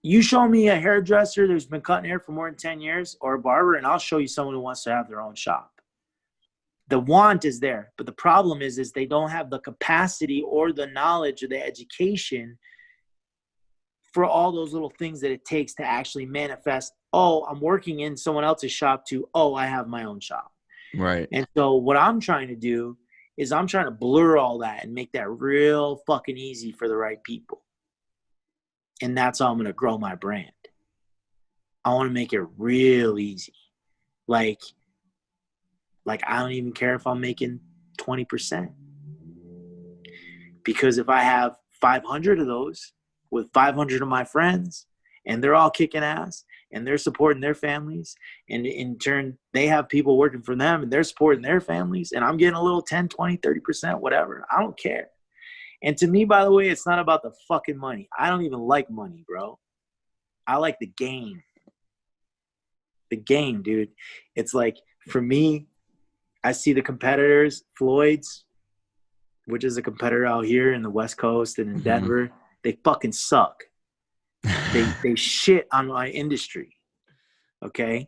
you show me a hairdresser who's been cutting hair for more than 10 years or a barber, and I'll show you someone who wants to have their own shop. The want is there, but the problem is they don't have the capacity or the knowledge or the education for all those little things that it takes to actually manifest, oh, I'm working in someone else's shop, to, oh, I have my own shop. Right. And so what I'm trying to do is I'm trying to blur all that and make that real fucking easy for the right people. And that's how I'm going to grow my brand. I want to make it real easy. Like I don't even care if I'm making 20%. Because if I have 500 of those with 500 of my friends and they're all kicking ass and they're supporting their families, and in turn they have people working for them and they're supporting their families, and I'm getting a little 10, 20, 30%, whatever. I don't care. And to me, by the way, it's not about the fucking money. I don't even like money, bro. I like the game. The game, dude. It's like, for me, I see the competitors, Floyd's, which is a competitor out here in the West Coast and in Denver. They fucking suck. They shit on my industry. Okay?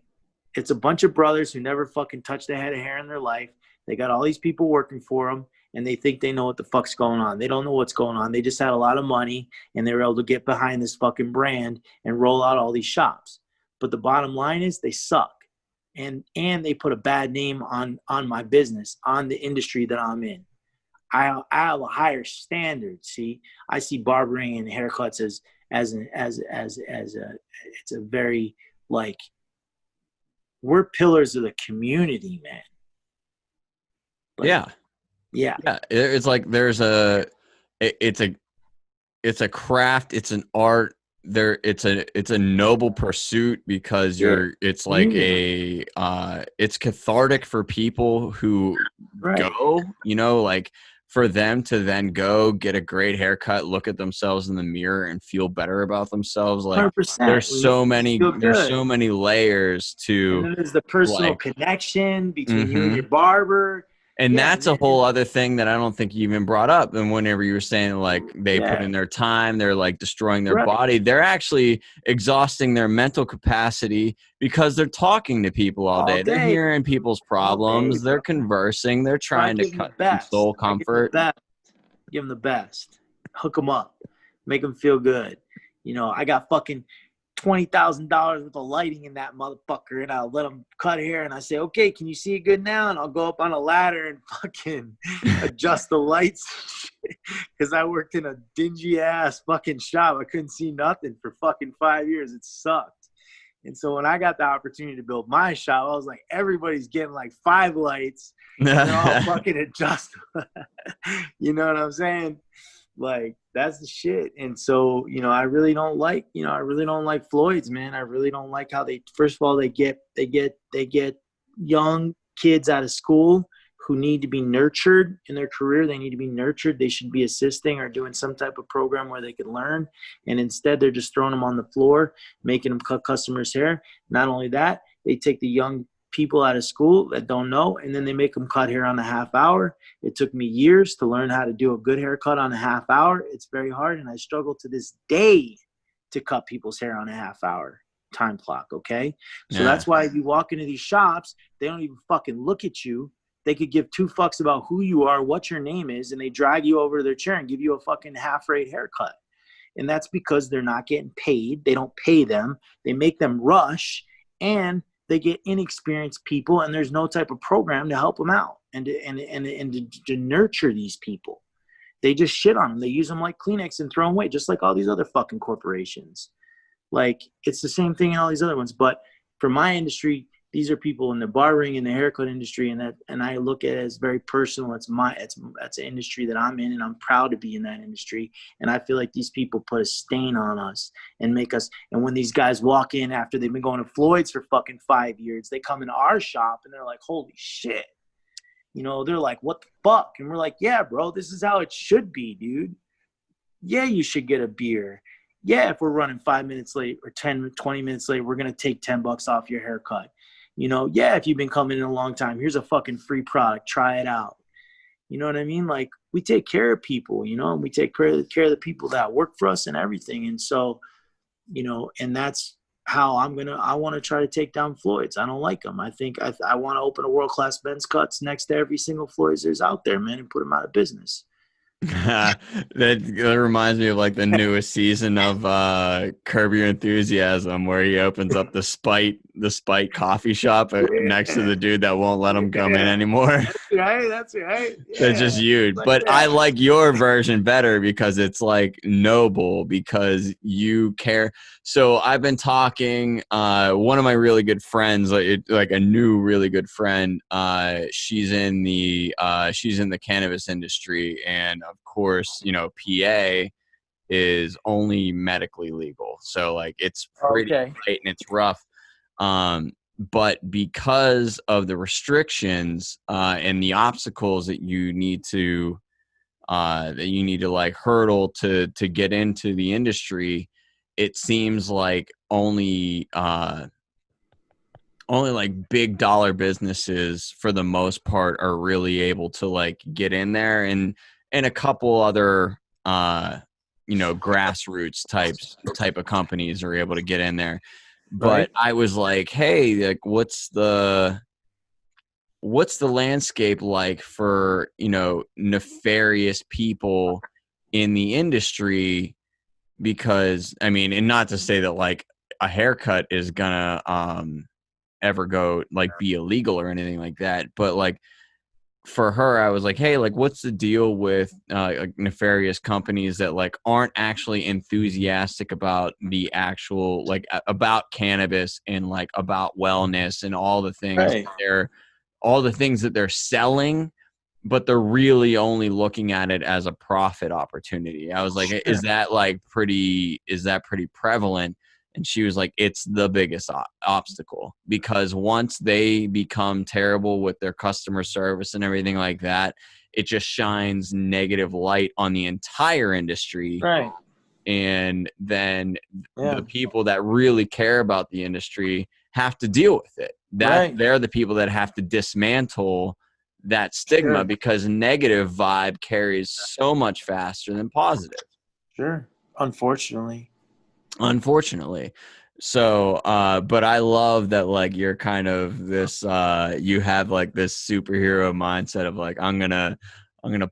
It's a bunch of brothers who never fucking touched a head of hair in their life. They got all these people working for them, and they think they know what the fuck's going on. They don't know what's going on. They just had a lot of money, and they were able to get behind this fucking brand and roll out all these shops. But the bottom line is they suck. And they put a bad name on my business, on the industry that I'm in. I have a higher standard. See, I see barbering and haircuts as it's a very, like, we're pillars of the community, man. Like, Yeah. yeah. It's like it's a craft. It's an art. It's a noble pursuit because it's like it's cathartic for people who go, like, for them to then go get a great haircut, look at themselves in the mirror and feel better about themselves. Like, 100%. there's so many layers to, and then there's the personal like, connection between you and your barber. and that's a whole other thing that I don't think you even brought up. And whenever you were saying, like, they put in their time, they're like destroying their body. They're actually exhausting their mental capacity because they're talking to people all day. They're hearing people's problems. They're conversing. They're trying to cut some soul comfort. Give them the best. Hook them up. Make them feel good. I got fucking $20,000 worth of lighting in that motherfucker, and I'll let them cut hair, and I say, okay, can you see it good now? And I'll go up on a ladder and fucking adjust the lights, because I worked in a dingy ass fucking shop. I couldn't see nothing for fucking 5 years. It sucked. And so when I got the opportunity to build my shop, I was like, everybody's getting like 5 lights, and they're all fucking adjustable. You know what I'm saying? Like, that's the shit. And so, I really don't like Floyd's, man. I really don't like how they, first of all, they get young kids out of school who need to be nurtured in their career. They need to be nurtured. They should be assisting or doing some type of program where they can learn. And instead, they're just throwing them on the floor, making them cut customers' hair. Not only that, they take the young people out of school that don't know, and then they make them cut hair on a half hour. It took me years to learn how to do a good haircut on a half hour. It's very hard, and I struggle to this day to cut people's hair on a half hour time clock, okay? So that's why if you walk into these shops, they don't even fucking look at you. They could give two fucks about who you are, what your name is, and they drag you over to their chair and give you a fucking half-rate haircut. And that's because they're not getting paid. They don't pay them. They make them rush, and they get inexperienced people, and there's no type of program to help them out and to nurture these people. They just shit on them. They use them like Kleenex and throw them away, just like all these other fucking corporations. Like, it's the same thing in all these other ones. But for my industry, these are people in the barbering and the haircut industry, and I look at it as very personal. It's an industry that I'm in, and I'm proud to be in that industry. And I feel like these people put a stain on us and make us. And when these guys walk in after they've been going to Floyd's for fucking 5 years, they come into our shop and they're like, "Holy shit!" You know, they're like, "What the fuck?" And we're like, "Yeah, bro, this is how it should be, dude. Yeah, you should get a beer. Yeah, if we're running 5 minutes late or 10, 20 minutes late, we're gonna take $10 off your haircut." You know, yeah, if you've been coming in a long time, here's a fucking free product. Try it out. You know what I mean? Like, we take care of people, you know, and we take care of the people that work for us and everything. And so, you know, and that's how I want to try to take down Floyd's. I don't like them. I think I want to open a World Class Benz Cuts next to every single Floyd's there's out there, man, and put them out of business. That reminds me of like the newest season of Curb Your Enthusiasm, where he opens up the Spite coffee shop next to the dude that won't let him come in anymore. That's right. Yeah. That's just you. Like but that. I like your version better because it's like noble, because you care. So I've been talking, one of my really good friends, like a new really good friend, she's in the cannabis industry, and of course, you know, PA is only medically legal. So like it's pretty tight and it's rough. But because of the restrictions and the obstacles that you need to like hurdle to get into the industry, it seems like only like big dollar businesses for the most part are really able to like get in there, and a couple other you know, grassroots type of companies are able to get in there. But Right. I was like, hey, like what's the landscape like for, you know, nefarious people in the industry? Because I mean, and not to say that like a haircut is gonna ever go like be illegal or anything like that, but like for her, I was like, hey, like what's the deal with like nefarious companies that like aren't actually enthusiastic about the actual like about cannabis and like about wellness and all the things that they're selling, but they're really only looking at it as a profit opportunity. I was like, is that pretty prevalent? And she was like, it's the biggest obstacle, because once they become terrible with their customer service and everything like that, it just shines negative light on the entire industry. Right. And then the people that really care about the industry have to deal with it. They're the people that have to dismantle that stigma, because negative vibe carries so much faster than positive. Sure. Unfortunately. So but I love that like you're kind of this you have like this superhero mindset of like, I'm gonna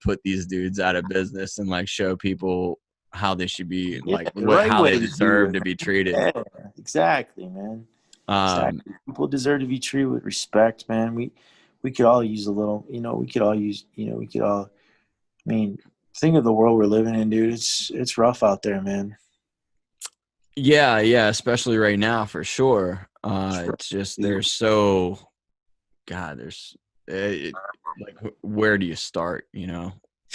put these dudes out of business and like show people how they should be, like how they deserve to be treated. Yeah, exactly, man. Exactly. People deserve to be treated with respect, man. We could all use a little, you know, I mean, think of the world we're living in, dude. It's rough out there, man. Yeah, especially right now for sure. It's just there's like where do you start, you know?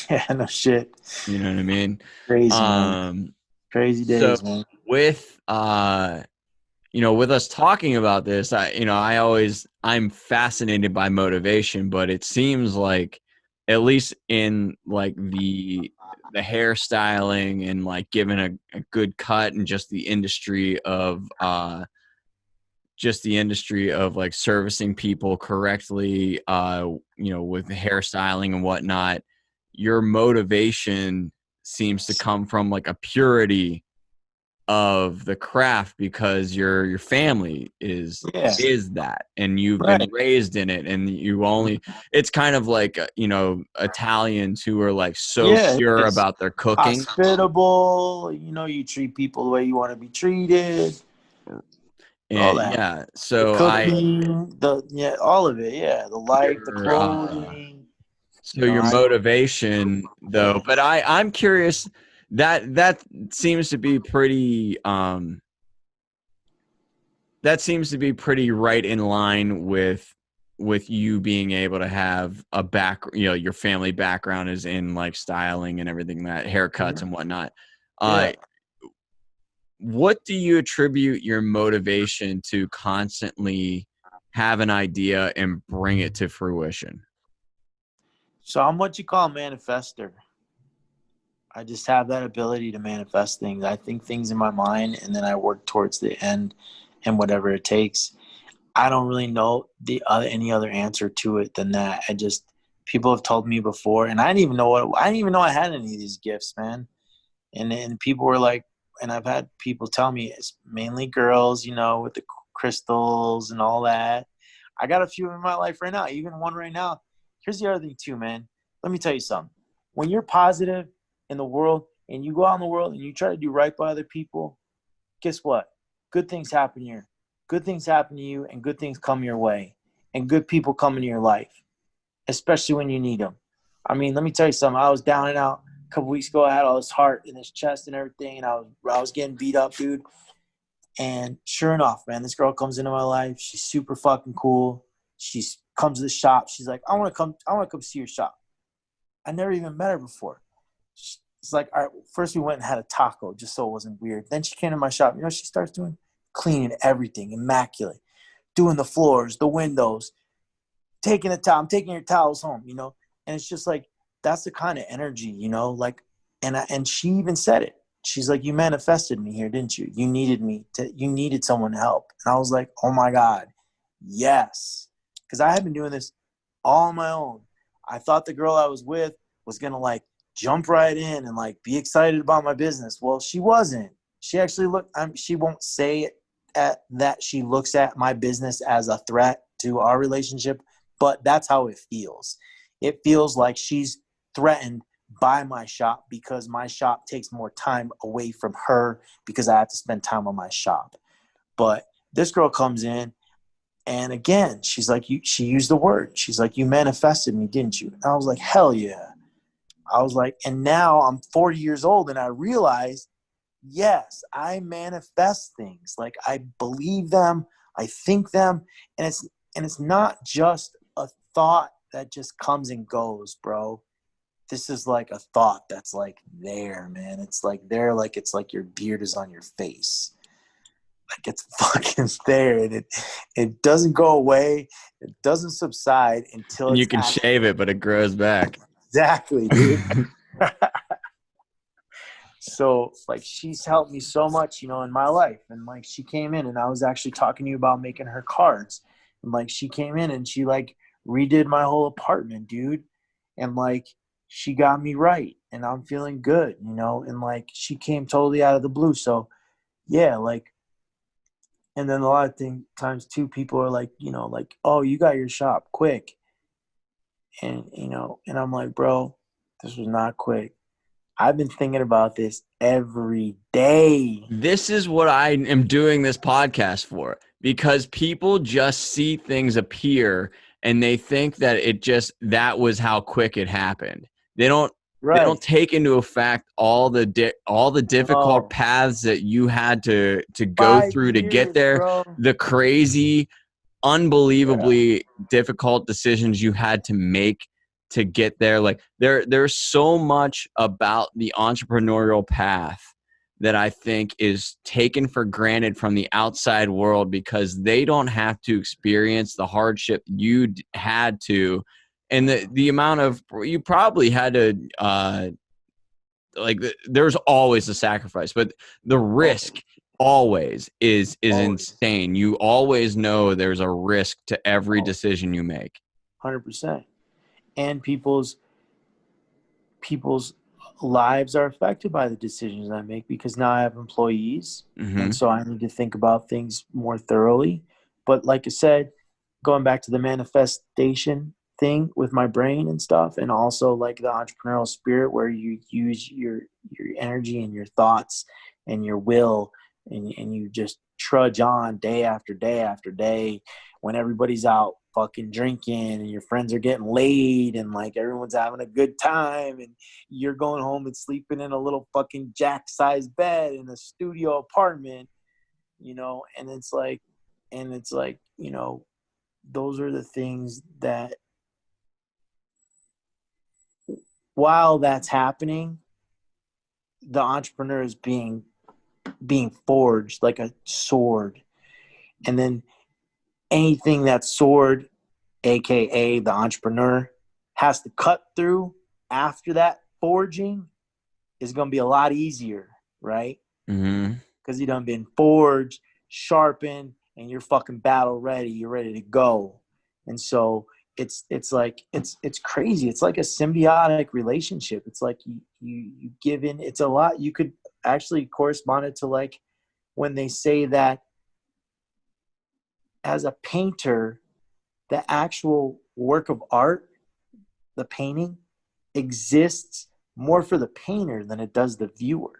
Yeah, no shit. You know what I mean? Crazy, man. Crazy days, man. With with us talking about this, I'm fascinated by motivation, but it seems like, at least in like the hairstyling and like giving a good cut and just the industry of like servicing people correctly, with hairstyling and whatnot, your motivation seems to come from like a purity of the craft, because your family is Yeah. that, and you've been Right. raised in it, and it's kind of like, Italians who are like so Yeah. pure It's about their cooking. hospitable. You treat people the way you want to be treated. All And that. yeah, The so cooking, all of it. Yeah. The life, the your clothing. your I motivation though, yeah. but I'm curious, that seems to be pretty right in line with you being able to have a your family background is in like styling and everything, that haircuts and whatnot. Yeah. What do you attribute your motivation to constantly have an idea and bring it to fruition? So I'm what you call a manifester. I just have that ability to manifest things. I think things in my mind and then I work towards the end and whatever it takes. I don't really know any other answer to it than that. People have told me before, and I didn't even know I had any of these gifts, man. And people were like, and I've had people tell me it's mainly girls, with the crystals and all that. I got a few in my life right now, even one right now. Here's the other thing too, man. Let me tell you something. When you're positive in the world and you go out in the world and you try to do right by other people, guess what? Good things happen here. Good things happen to you, and good things come your way, and good people come into your life, especially when you need them. I mean, let me tell you something. I was down and out a couple weeks ago. I had all this heart in this chest and everything, and I was getting beat up, dude. And sure enough, man, this girl comes into my life. She's super fucking cool. She comes to the shop. She's like, I want to come see your shop. I never even met her before. It's like, all right, first we went and had a taco just so it wasn't weird. Then she came to my shop. You know what she starts doing? Cleaning everything, immaculate, doing the floors, the windows, taking a towel. I'm taking your towels home, And it's just like, that's the kind of energy, like, and she even said it. She's like, you manifested me here, didn't you? You needed someone to help. And I was like, oh my God, yes. Because I had been doing this all on my own. I thought the girl I was with was going to like jump right in and like be excited about my business. Well, she wasn't. She actually she won't say it that she looks at my business as a threat to our relationship, but that's how it feels. It feels like she's threatened by my shop because my shop takes more time away from her because I have to spend time on my shop. But this girl comes in, and again, she's like, she used the word. She's like, you manifested me, didn't you? And I was like, hell yeah. I was like, and now I'm 40 years old and I realize, yes, I manifest things. Like I believe them, I think them, and it's not just a thought that just comes and goes, bro. This is like a thought that's like there, man. It's like there, like it's like your beard is on your face. Like it's fucking there, and it doesn't go away. It doesn't subside until And you it's can shave it, but it grows back. exactly, dude. So like she's helped me so much, in my life. And like she came in, and I was actually talking to you about making her cards. And like she came in and she like redid my whole apartment, dude. And like she got me right, and I'm feeling good, and like she came totally out of the blue. So yeah, like, and then a lot of times too, people are like, like, oh, you got your shop quick. And, and I'm like, bro, this was not quick. I've been thinking about this every day. This is what I am doing this podcast for, because people just see things appear and they think that that was how quick it happened. They don't Right. take into effect all the difficult No. paths that you had to go 5 through to get years, there, bro. the crazy, Yeah. unbelievably difficult decisions you had to make to get there. Like there's so much about the entrepreneurial path that I think is taken for granted from the outside world because they don't have to experience the hardship you had to, and the amount of you probably had to there's always a sacrifice, but the risk always is Always. insane. You always know there's a risk to every Always. decision you make. 100%. And people's lives are affected by the decisions I make because now I have employees, and Mm-hmm. so I need to think about things more thoroughly. But like I said, going back to the manifestation thing with my brain and stuff, and also like the entrepreneurial spirit where you use your energy and your thoughts and your will, and you just trudge on day after day after day when everybody's out fucking drinking and your friends are getting laid and like everyone's having a good time, and you're going home and sleeping in a little fucking jack-sized bed in a studio apartment, and it's like, those are the things that while that's happening, the entrepreneur is being forged like a sword. And then anything that sword, aka the entrepreneur, has to cut through after that forging is going to be a lot easier, right? Mm-hmm. Because you done been forged, sharpened, and you're fucking battle ready. You're ready to go. And so it's like it's crazy. It's like a symbiotic relationship. It's like you give in. It's a lot. You could actually correspond it to like when they say that as a painter, the actual work of art, the painting, exists more for the painter than it does the viewer.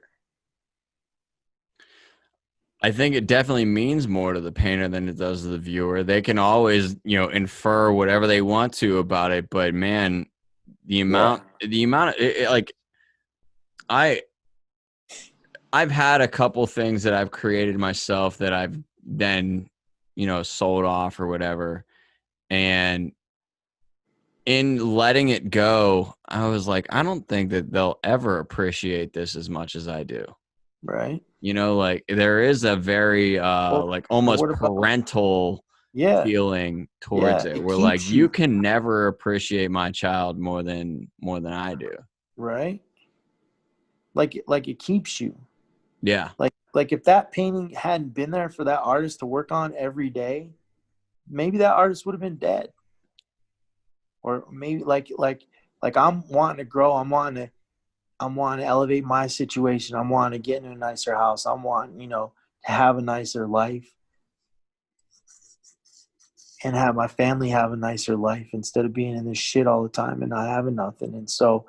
I think it definitely means more to the painter than it does to the viewer. They can always, infer whatever they want to about it, but man, Yeah. the amount of like I I've had a couple things that I've created myself that I've then, sold off or whatever. And in letting it go, I was like, I don't think that they'll ever appreciate this as much as I do. Right. Like there is a very Well, like well, almost what about, parental yeah, feeling towards yeah, it. it Where like keeps you you, can never appreciate my child more than I do. right? Like it keeps you. Yeah. Like if that painting hadn't been there for that artist to work on every day, maybe that artist would have been dead. Or maybe like I'm wanting to grow, I'm wanting to elevate my situation. I'm wanting to get in a nicer house. I'm wanting, to have a nicer life and have my family have a nicer life instead of being in this shit all the time and not having nothing. And so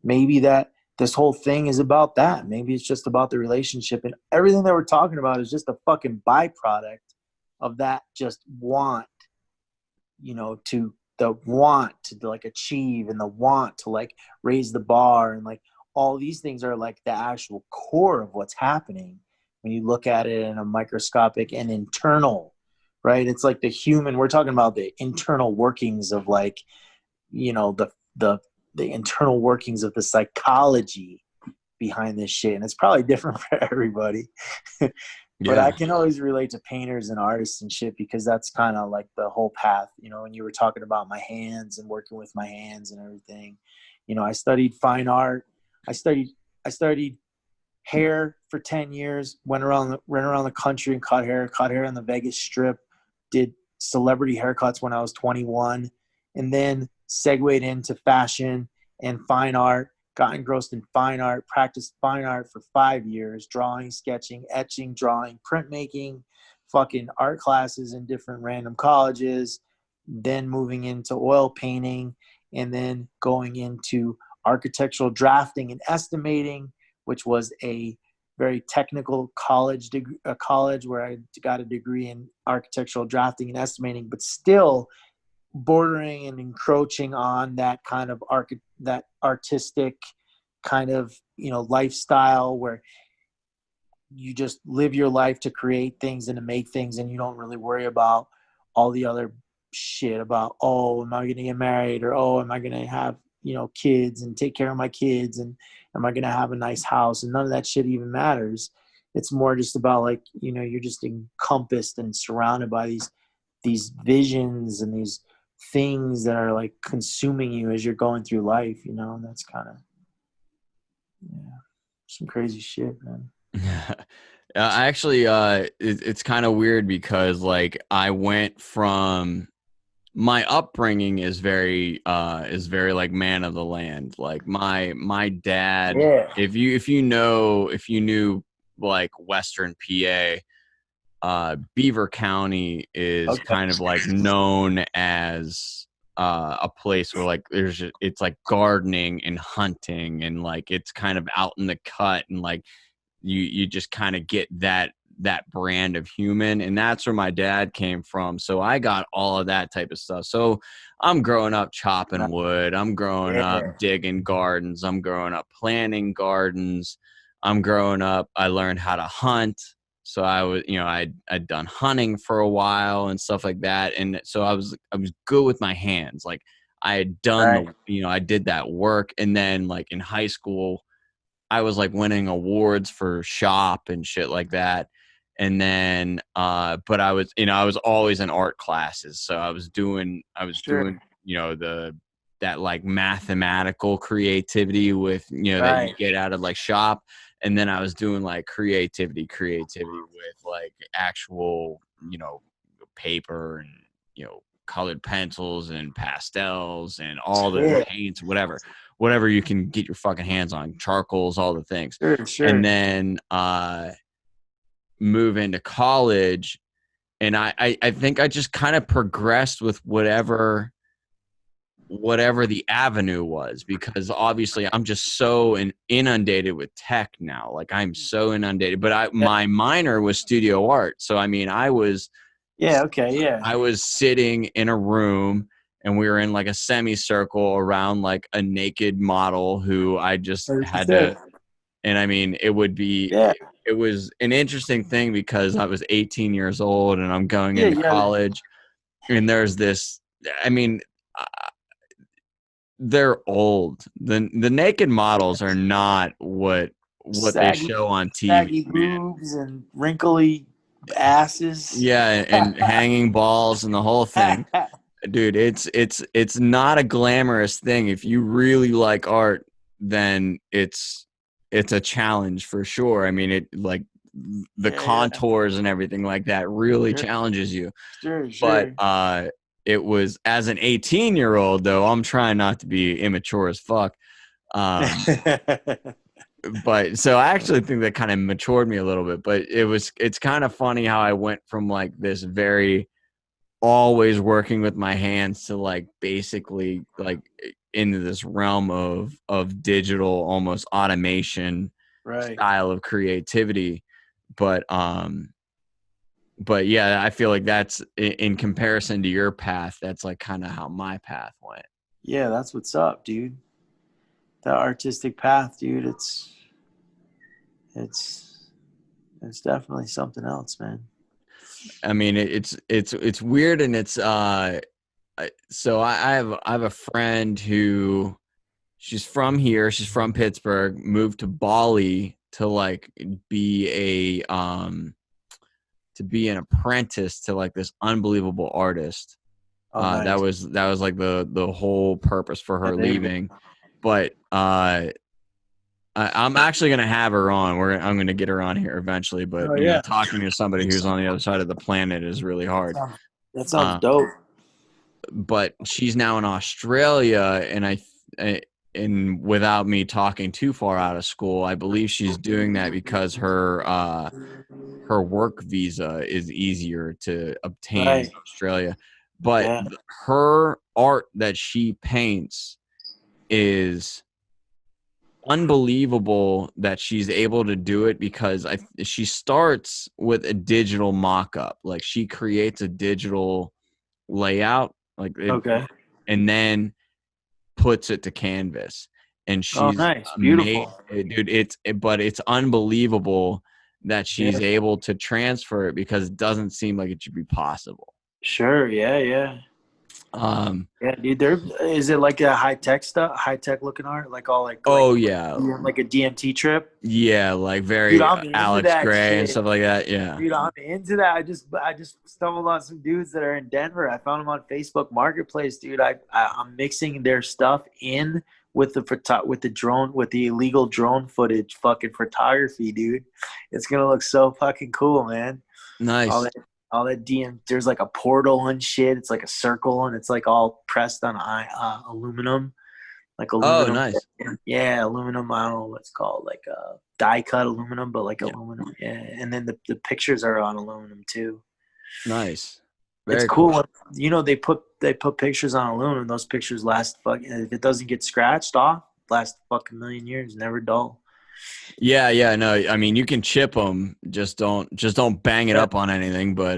maybe that this whole thing is about that. Maybe it's just about the relationship, and everything that we're talking about is just a fucking byproduct of that just want, to the want to like achieve and the want to like raise the bar, and like all these things are like the actual core of what's happening when you look at it in a microscopic and internal, right? It's like the human, we're talking about the internal workings of like, the the internal workings of the psychology behind this shit, and it's probably different for everybody. But I Yeah. can always relate to painters and artists and shit because that's kind of like the whole path. When you were talking about my hands and working with my hands and everything, I studied fine art. I studied hair for 10 years, ran around the country and cut hair on the Vegas Strip, did celebrity haircuts when I was 21, and then segued into fashion and fine art, got engrossed in fine art, practiced fine art for 5 years, drawing, sketching, etching, drawing, printmaking, fucking art classes in different random colleges, then moving into oil painting, and then going into architectural drafting and estimating, which was a very technical a college where I got a degree in architectural drafting and estimating, but still bordering and encroaching on that kind of that artistic kind of lifestyle where you just live your life to create things and to make things, and you don't really worry about all the other shit about, oh, am I going to get married, or oh, am I going to have kids and take care of my kids, and am I going to have a nice house? And none of that shit even matters. It's more just about like, you're just encompassed and surrounded by these visions and these things that are like consuming you as you're going through life, and that's kind of, some crazy shit, man. I actually, it's kind of weird because like I went from my upbringing is very like man of the land. Like my dad, Yeah. if you knew like Western PA, Beaver County is Okay. kind of like known as a place where like it's like gardening and hunting, and like it's kind of out in the cut, and like you just kind of get that brand of human, and that's where my dad came from. So I got all of that type of stuff. So I'm growing up chopping wood, I'm growing up Yeah. digging gardens, I'm growing up planting gardens, I'm growing up, I learned how to hunt. So I was, I'd done hunting for a while and stuff like that, and so I was good with my hands. Like I had done Right. I did that work. And then like in high school I was like winning awards for shop and shit like that. And then, but I was always in art classes. So Sure. that like mathematical creativity with, that you Right. get out of like shop. And then I was doing like creativity with like actual, paper and, colored pencils and pastels and all the Yeah. paints, whatever you can get your fucking hands on, charcoals, all the things. Sure. And Sure. then move into college, and I think I just kind of progressed with whatever the avenue was, because obviously I'm just so inundated with tech now. Like I'm so inundated, but Yeah. my minor was studio art. So I mean, Yeah. Okay. Yeah. I was sitting in a room, and we were in like a semicircle around like a naked model who I just had 100%. to. And I mean, Yeah. it was an interesting thing because I was 18 years old and I'm going Yeah. into Yeah. college, and there's this, I mean, uh, they're old. The naked models are not what they Saggy, show on TV, saggy man. boobs and wrinkly asses. Yeah, and hanging balls and the whole thing. Dude, it's not a glamorous thing. If you really like art, then it's a challenge for sure. I mean, it like the Yeah. Yeah. contours and everything like that really Sure. challenges you. Sure. But Sure. it was, as an 18-year-old though, I'm trying not to be immature as fuck. Um, but so I actually think that kind of matured me a little bit. But it's kind of funny how I went from like this very always working with my hands to like basically like into this realm of digital, almost automation Right. style of creativity. But yeah, I feel like that's in comparison to your path, that's like kind of how my path went. Yeah. That's what's up, dude. That artistic path, dude. It's it's definitely something else, man. I mean, it's weird, and it's so I have a friend who, she's from here, she's from Pittsburgh, moved to Bali to like be to be an apprentice to like this unbelievable artist. Oh, nice. That was like the whole purpose for Yeah, her there you go. leaving. But I'm actually gonna have her on. I'm gonna get her on here eventually. But Oh yeah. talking to somebody who's on the other side of the planet is really hard. That sounds Uh, dope. but she's now in Australia, and and without me talking too far out of school, I believe she's doing that because her work visa is easier to obtain in Right. Australia. But Yeah. her art that she paints is unbelievable that she's able to do it, because she starts with a digital mock-up. Like she creates a digital layout, like it, Okay. and then puts it to canvas. And Oh, she's nice. made, Beautiful. dude, but it's unbelievable that Yeah. she's able to transfer it, because it doesn't seem like it should be possible. Sure. Yeah. Yeah. Yeah, dude. There is it like a high tech looking art, like all Oh yeah, like a DMT trip. yeah, like Dude, very I'm into Alex that Gray and shit. stuff like that. Yeah, Dude, I'm into that. I just stumbled on some dudes that are in Denver. I found them on Facebook Marketplace, dude. I'm mixing their stuff in with the illegal drone footage, fucking photography, dude. It's gonna look so fucking cool, man. All nice. that all that DM. There's like a portal and shit. It's like a circle and it's like all pressed on aluminum, like Oh, aluminum. nice. Yeah, aluminum. I don't know what it's called, like die cut aluminum, but like Yeah, aluminum. Yeah, and then the pictures are on aluminum too. nice. It's Very cool cool. when they put pictures on aluminum. Those pictures last fucking. If it doesn't get scratched off, last fucking million years, never dull. Yeah, yeah. No, I mean you can chip them. Just don't bang it Yeah, up on anything. But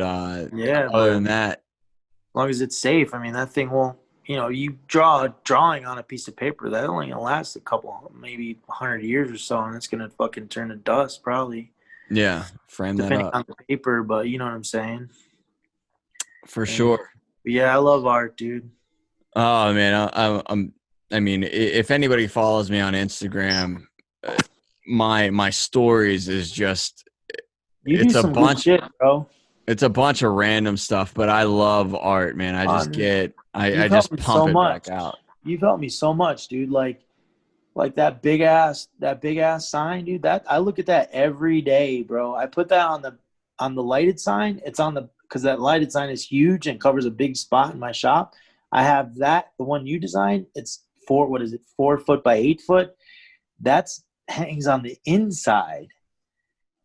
yeah, other but than that, as long as it's safe, I mean that thing won't. You draw a drawing on a piece of paper that only gonna last a couple, maybe 100 years or so, and it's gonna fucking turn to dust probably, yeah, frame that depending up on the paper. But you know what I'm saying. for And sure. yeah, I love art, dude. Oh man, I mean, if anybody follows me on Instagram, uh, my stories is just You do it's a some good bunch shit, bro. it's a bunch of random stuff, but I love art, man. I just On get I You've helped just me pump so it back much. out. You've helped me so much, dude. Like that big ass sign, dude. That I look at that every day, bro. I put that on the lighted sign. It's on the because that lighted sign is huge and covers a big spot in my shop. I have that, the one you designed. It's what is it, 4 foot by 8 foot? That's hangs on the inside,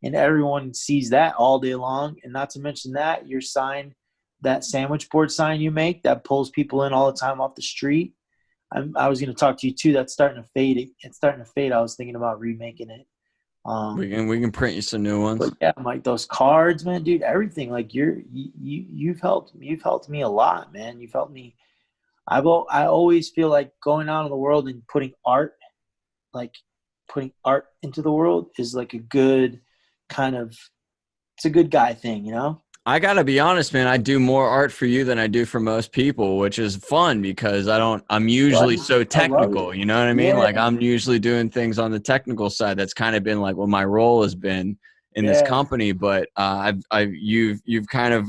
and everyone sees that all day long. And not to mention that your sign, that sandwich board sign you make that pulls people in all the time off the street. I was going to talk to you too. That's starting to fade. It's starting to fade. I was thinking about remaking it. We Um, can we can print you some new but ones. yeah, like those cards, man, dude, everything. Like you've helped me a lot, man. You've helped me. I always feel like going out in the world and like putting art into the world is like a good kind of, it's a good guy thing, you know? I gotta be honest, man. I do more art for you than I do for most people, which is fun because I'm But usually so I love technical. it. You know what I mean? Yeah, Like I'm usually doing things on the technical side. That's kind of been like what my role has been in this yeah, company. But you've kind of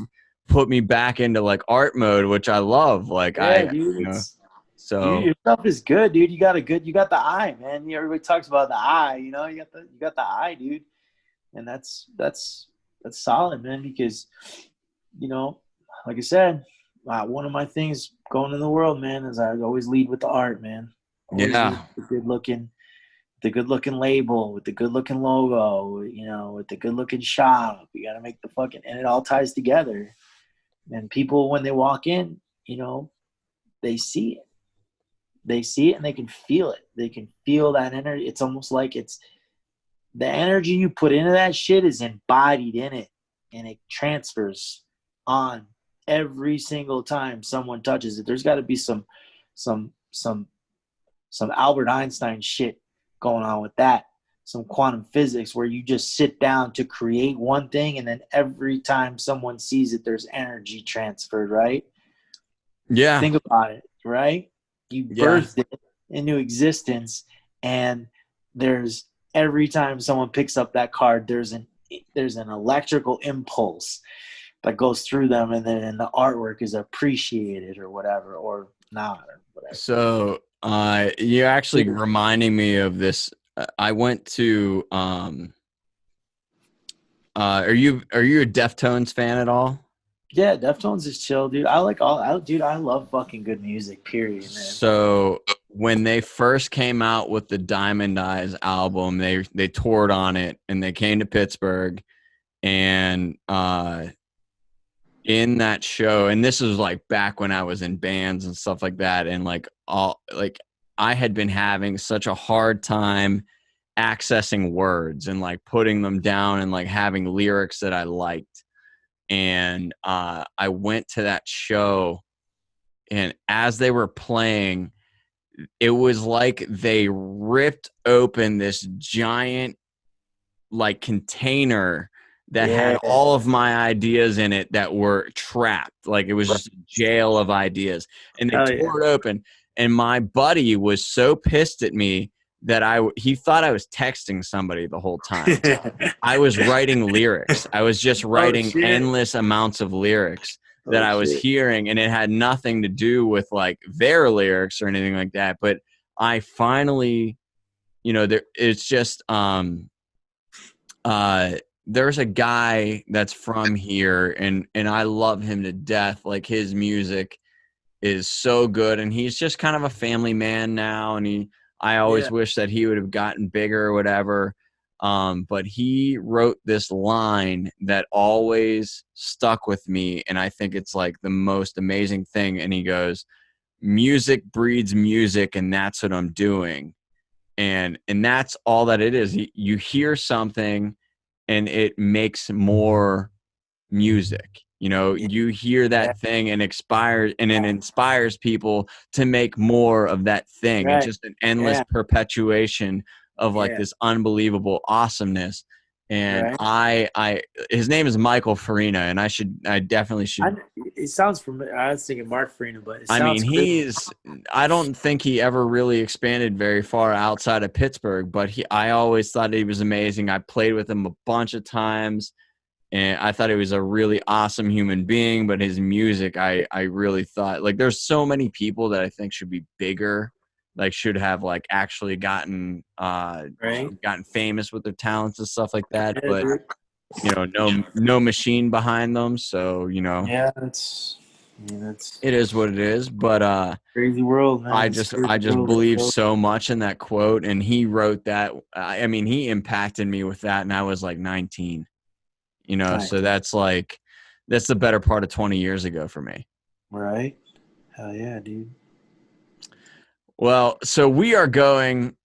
put me back into like art mode, which I love. Like yeah, dude. you know, Your so stuff is good, dude. You got the eye, man. Everybody talks about the eye, you got the eye, dude. And that's solid, man, because you know, like I said, one of my things going in the world, man, is I always lead with the art, man. Always lead yeah. with the good looking label, with the good looking logo, with the good looking shop. You got to make the fucking, and it all ties together. And people, when they walk in, they see it. They see it and they can feel it. They can feel that energy. It's almost like it's the energy you put into that shit is embodied in it, and it transfers on every single time someone touches it. There's got to be some some some Albert Einstein shit going on with that. Some quantum physics where you just sit down to create one thing, and then every time someone sees it, there's energy transferred, right? Yeah. Think about it, right? You Yeah. birthed it into existence, and there's every time someone picks up that card, there's an electrical impulse that goes through them, and then the artwork is appreciated or whatever, or not, or whatever. So you're actually reminding me of this. I went to are you a Deftones fan at all? Yeah, Deftones is chill, dude. Dude, I love fucking good music, period, man. So when they first came out with the Diamond Eyes album, they toured on it and they came to Pittsburgh and in that show, and this was like back when I was in bands and stuff like that, and like I had been having such a hard time accessing words and like putting them down and like having lyrics that I liked. And I went to that show, and as they were playing, it was like they ripped open this giant like container that had Yeah. all of my ideas in it that were trapped. Like it was just a jail of ideas. And they Hell yeah. tore it open. And my buddy was so pissed at me that he thought I was texting somebody the whole time. I was writing lyrics. I was just Oh writing shit. endless amounts of lyrics that Oh I was shit. hearing, and it had nothing to do with like their lyrics or anything like that. But I finally, it's just there's a guy that's from here, and I love him to death. Like his music is so good, and he's just kind of a family man now, and I always Yeah. wish that he would have gotten bigger or whatever. But he wrote this line that always stuck with me, and I think it's like the most amazing thing. And he goes, music breeds music, and that's what I'm doing. And that's all that it is. You hear something and it makes more music. You hear Yeah. that thing and it inspires people to make more of that thing. It's Right. just an endless Yeah. perpetuation of like Yeah. this unbelievable awesomeness. And Right. his name is Michael Farina, and I definitely should. It sounds familiar. I was thinking Mark Farina, but it I mean, sounds great. I don't think he ever really expanded very far outside of Pittsburgh, but I always thought he was amazing. I played with him a bunch of times, and I thought he was a really awesome human being. But his music, I really thought, like, there's so many people that I think should be bigger, like should have like actually Right. gotten famous with their talents and stuff like that. Yeah, But dude. no machine behind them, so Yeah, that's it is what it is. But crazy world, man. It's crazy I just world. believe so much in that quote, and he wrote that. I mean, he impacted me with that, and I was like 19. Nice. So that's the better part of 20 years ago for me. Right. Hell yeah, dude. Well, so we are going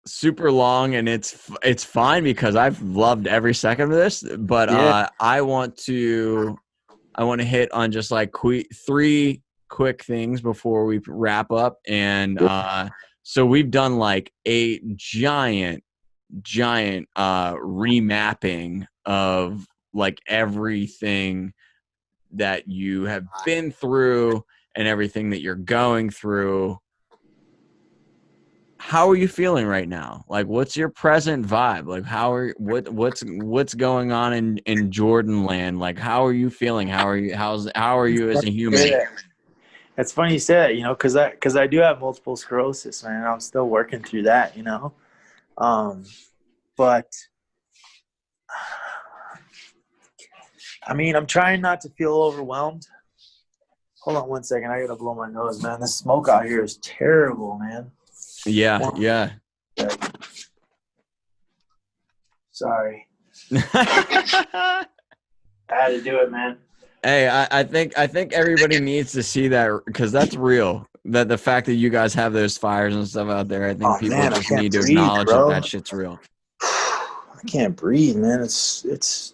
super long, and it's fine because I've loved every second of this. But Yeah. I want to hit on just like three quick things before we wrap up. And so we've done like a giant remapping of like everything that you have been through and everything that you're going through. How are you feeling right now? Like, what's your present vibe? Like, what's going on in Jordan land? Like, how are you feeling? How are you as a human? Yeah. It's funny you say that, because I do have multiple sclerosis, man. I'm still working through that, But I mean, I'm trying not to feel overwhelmed. Hold on one second. I gotta blow my nose, man. This smoke out here is terrible, man. Yeah. Sorry. I had to do it, man. Hey, I think everybody needs to see that, because that's real. That the fact that you guys have those fires and stuff out there, I think people just need to acknowledge that shit's real. I can't breathe, man. It's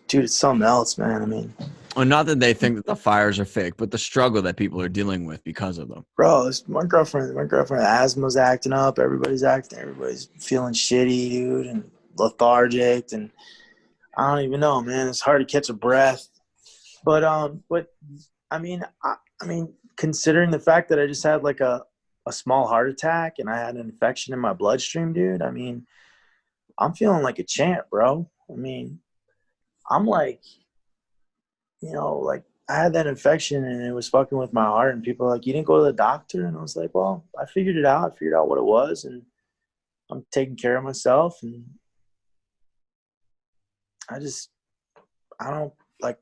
dude, it's something else, man. I mean, Well, not that they think that the fires are fake, but the struggle that people are dealing with because of them. bro, my girlfriend asthma's acting up. Everybody's feeling shitty, dude, and lethargic, and I don't even know, man. It's hard to catch a breath. But I mean, considering the fact that I just had like a small heart attack and I had an infection in my bloodstream, dude. I mean, I'm feeling like a champ, bro. I mean, I'm like, like I had that infection and it was fucking with my heart, and people are like, you didn't go to the doctor? And I was like, well, I figured it out. I figured out what it was, and I'm taking care of myself. And I don't like,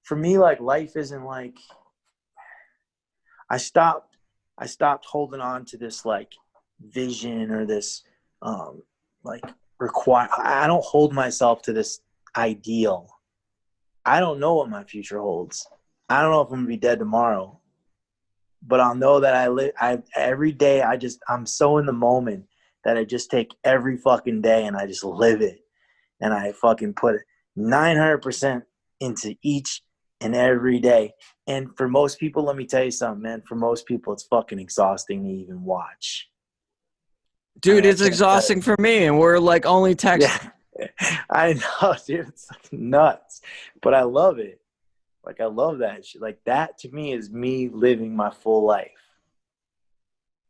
for me, like life isn't like, I stopped holding on to this like vision or this like I don't hold myself to this ideal. I don't know what my future holds. I don't know if I'm gonna be dead tomorrow, but I'll know that every day I'm so in the moment that I just take every fucking day and I just live it, and I fucking put 900% into each and every day. And for most people, let me tell you something, man. For most people, it's fucking exhausting to even watch. Dude, it's exhausting for me, and we're like only texting. Yeah. I know, dude. It's like nuts, but I love it. Like I love that shit. Like that to me is me living my full life.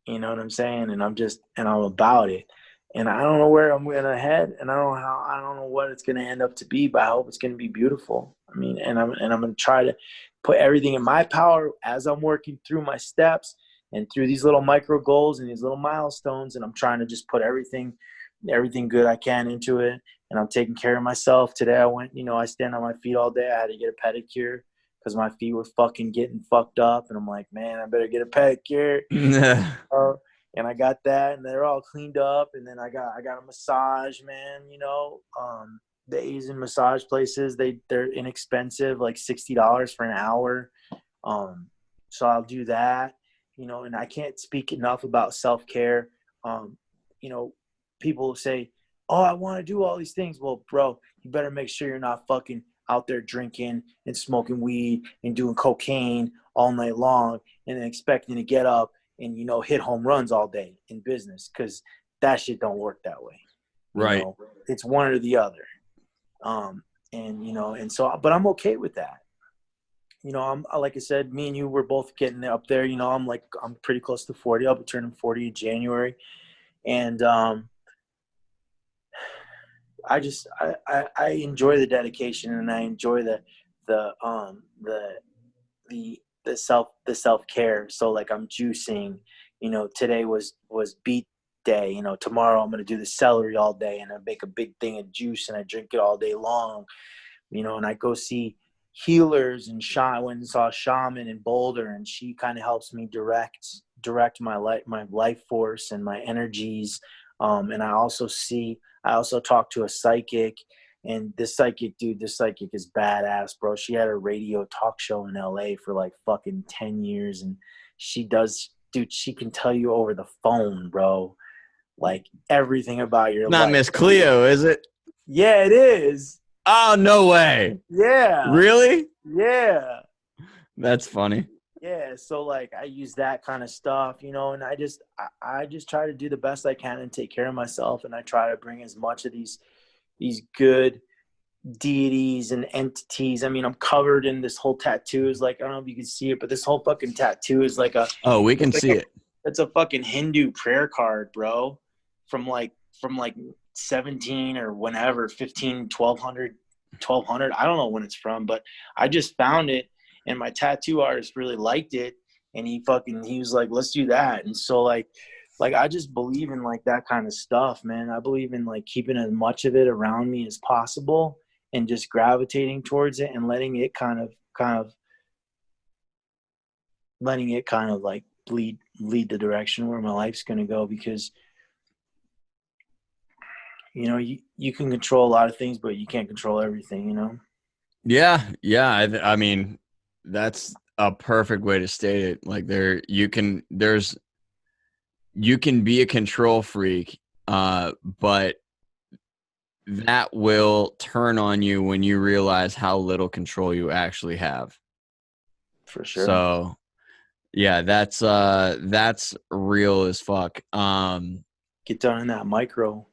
You know what I'm saying? And I'm about it. And I don't know where I'm gonna head, and I don't know what it's gonna end up to be, but I hope it's gonna be beautiful. I mean, and I'm gonna try to put everything in my power as I'm working through my steps and through these little micro goals and these little milestones, and I'm trying to just put everything good I can into it. And I'm taking care of myself. Today I went, I stand on my feet all day. I had to get a pedicure because my feet were fucking getting fucked up, and I'm like, man, I better get a pedicure. And I got that, and they're all cleaned up. And then I got a massage, man. The Asian massage places, they're inexpensive, like $60 for an hour. So I'll do that. And I can't speak enough about self-care. You know, People say, "Oh, I want to do all these things." Well, bro, you better make sure you're not fucking out there drinking and smoking weed and doing cocaine all night long and then expecting to get up and hit home runs all day in business, because that shit don't work that way. Right. It's one or the other. And so, but I'm okay with that. I'm, like I said, me and you were both getting up there. I'm pretty close to 40. I'll be turning 40 in January. And I enjoy the dedication, and I enjoy the self care. So like I'm juicing. Today was beet day. Tomorrow I'm gonna do the celery all day, and I make a big thing of juice and I drink it all day long. And I go see healers and went and saw a shaman in Boulder, and she kind of helps me direct my life force and my energies. And I also talk to a psychic, and this psychic is badass, bro. She had a radio talk show in LA for like fucking 10 years, and she can tell you over the phone, bro, like everything about your Not life. Miss Cleo, is it? Yeah, it is. Oh, no way. Yeah. Really? Yeah. That's funny. Yeah. So like I use that kind of stuff, and I just try to do the best I can and take care of myself. And I try to bring as much of these good deities and entities. I mean, I'm covered in this whole tattoo. Is like, I don't know if you can see it, but this whole fucking tattoo is like Oh, we can see it. It's a fucking Hindu prayer card, bro. From like 17 or whenever, 15, 1200. I don't know when it's from, but I just found it, and my tattoo artist really liked it, and he was like, let's do that. And so like I just believe in like that kind of stuff, man. I believe in like keeping as much of it around me as possible and just gravitating towards it and letting it kind of like lead the direction where my life's going to go, because you can control a lot of things, but you can't control everything. Yeah. I mean, that's a perfect way to state it. Like you can be a control freak, but that will turn on you when you realize how little control you actually have. For sure. So yeah, that's real as fuck. Get down in that micro.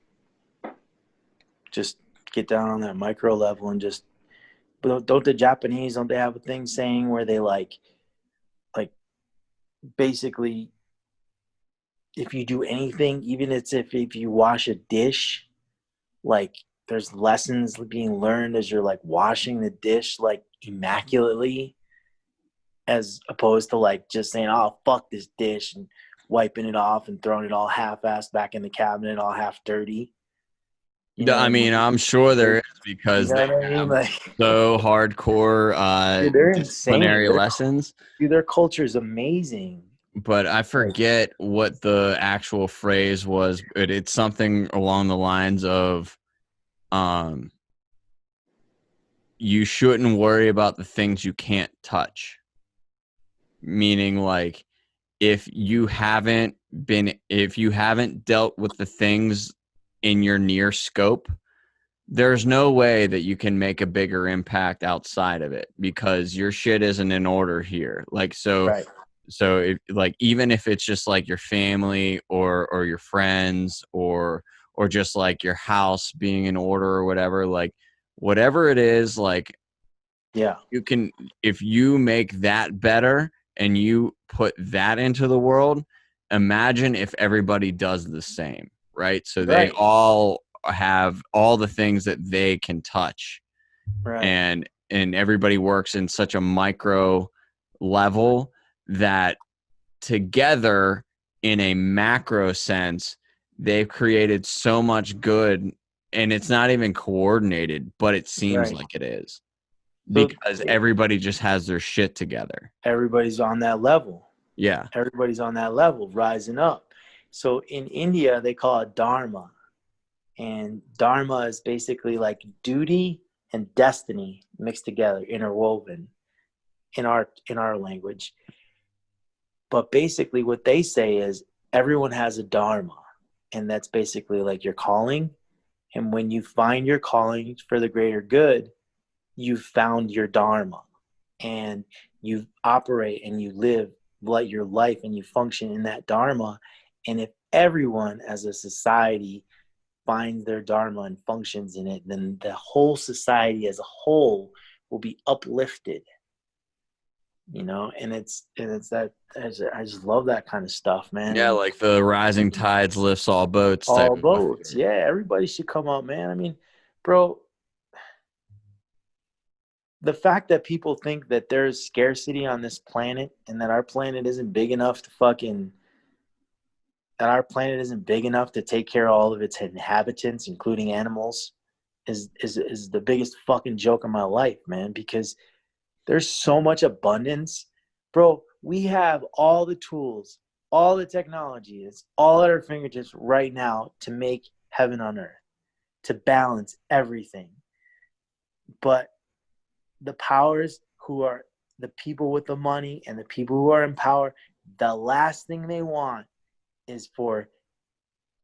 Just get down on that micro level and just. But don't the Japanese, don't they have a thing saying where they like basically, if you do anything, even if you wash a dish, like there's lessons being learned as you're like washing the dish like immaculately, as opposed to like just saying, oh fuck this dish, and wiping it off and throwing it all half-assed back in the cabinet all half dirty. I mean, I'm sure there is, because You know they what I mean? have Like, so hardcore dude, they're disciplinary insane. lessons. Dude, their culture is amazing. But I forget what the actual phrase was. It's something along the lines of, you shouldn't worry about the things you can't touch. Meaning, like, if you haven't dealt with the things in your near scope, there's no way that you can make a bigger impact outside of it, because your shit isn't in order here. Like, so, Right. so if, like, even if it's just like your family or your friends or or just like your house being in order or whatever, like whatever it is, like Yeah. you can, if you make that better and you put that into the world, imagine if everybody does the same, right? So they Right. all have all the things that they can touch, Right. and everybody works in such a micro level that together in a macro sense, they've created so much good, and it's not even coordinated, but it seems Right. like it is So because everybody just has their shit together. everybody's on that level. Yeah. Everybody's on that level, rising up. So in India, they call it dharma. And dharma is basically like duty and destiny mixed together, interwoven in our language. But basically what they say is everyone has a dharma. And that's basically like your calling. And when you find your calling for the greater good, you've found your dharma. And you operate and you live like your life and you function in that dharma. And if everyone as a society finds their dharma and functions in it, then the whole society as a whole will be uplifted. And it's that I just love that kind of stuff, man. Yeah, And like the rising tides lifts all boats type all of a boats, yeah, everybody should come up, man. I mean, bro, the fact that people think that there's scarcity on this planet and that our planet isn't big enough to take care of all of its inhabitants, including animals, is the biggest fucking joke of my life, man, because there's so much abundance. Bro, we have all the tools, all the technology. It's all at our fingertips right now to make heaven on earth, to balance everything. But the powers who are the people with the money and the people who are in power, the last thing they want is for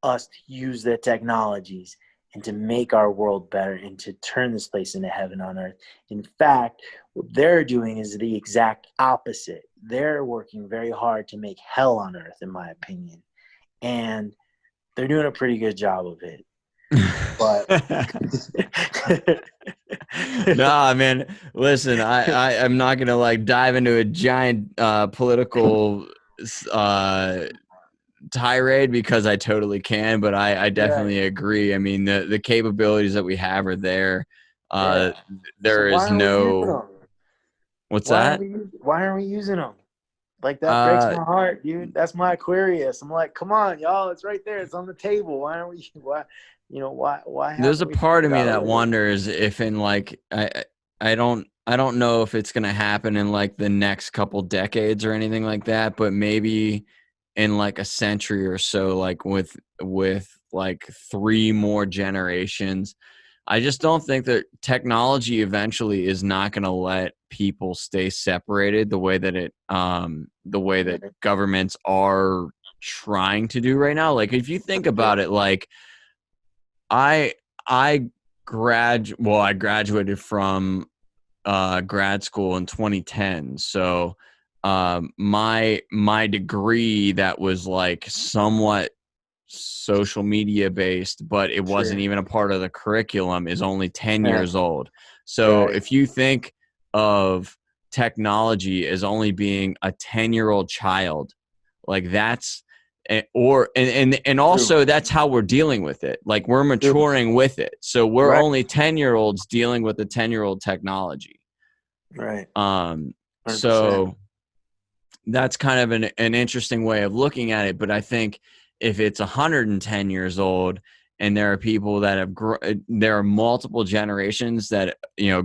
us to use their technologies and to make our world better and to turn this place into heaven on earth. In fact, what they're doing is the exact opposite. They're working very hard to make hell on earth, in my opinion. And they're doing a pretty good job of it. But nah, man, listen, I'm not gonna like dive into a giant political tirade because I totally can, but I definitely agree. I mean, the capabilities that we have are there. yeah. So There why is aren't we using no, them? what's that? Why aren't we using them? Like, that breaks Uh, my heart, dude. That's my Aquarius. I'm like, come on, y'all. It's right there. It's on the table. Why aren't we? Why there's haven't a we part of figured me out a that way? wonders if in like I don't know if it's gonna happen in like the next couple decades or anything like that, but maybe in like a century or so, like with like 3 more generations. I just don't think that technology eventually is not going to let people stay separated the way that Right. governments are trying to do right now. Like if you think about it, like I I I graduated from grad school in 2010. So my degree that was like somewhat social media based, but it wasn't Sure. even a part of the curriculum, is only 10 Yeah. years old. So Right. if you think of technology as only being a 10-year-old child, like that's and True. also that's how we're dealing with it. Like we're True. maturing with it. So we're Right. only 10-year-olds dealing with the 10-year-old technology. Right. Um 100%. so that's kind of an interesting way of looking at it. But I think if it's 110 years old and there are people that have there are multiple generations that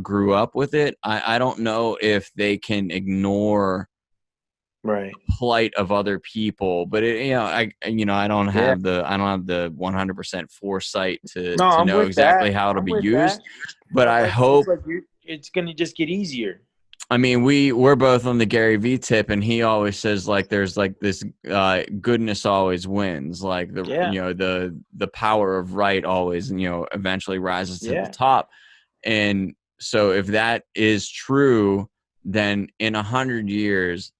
grew up with it, I don't know if they can ignore Right. the plight of other people. But I don't Yeah. have the 100% foresight No, to I'm know with exactly that. how it'll I'm be with that. used. But But I like, it's hope, like it's gonna just get easier. I mean, we're both on the Gary V tip, and he always says like there's like this goodness always wins. Like Yeah. the power of right always eventually rises to the Yeah. top. And so if that is true, then in 100 years,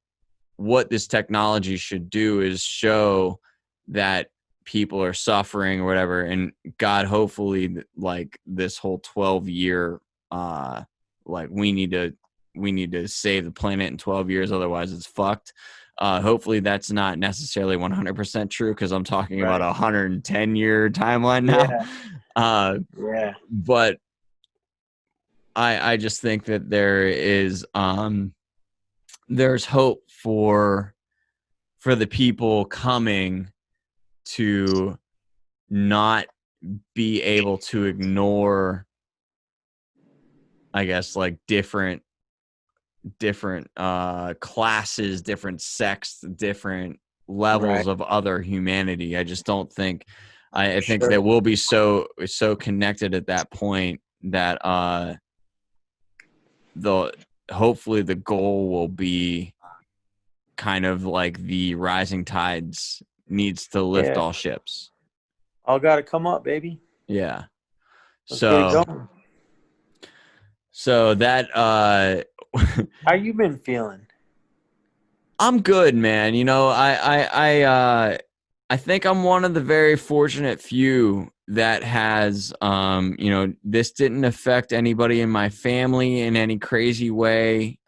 what this technology should do is show that people are suffering or whatever, and God, hopefully, like this whole 12-year, like we need to save the planet in 12 years, otherwise it's fucked. Hopefully that's not necessarily 100% true, because I'm talking about a 110-year timeline now. Yeah. But I just think that there's hope for the people coming to not be able to ignore, I guess, like different classes, different sects, different levels of other humanity. I just don't think, I think that we'll be so connected at that point that hopefully the goal will be kind of like the rising tides needs to lift all ships. All got to come up, baby. Yeah. Let's get it going. So that how you been feeling? I'm good, man. You know, I think I'm one of the very fortunate few that has, you know, this didn't affect anybody in my family in any crazy way.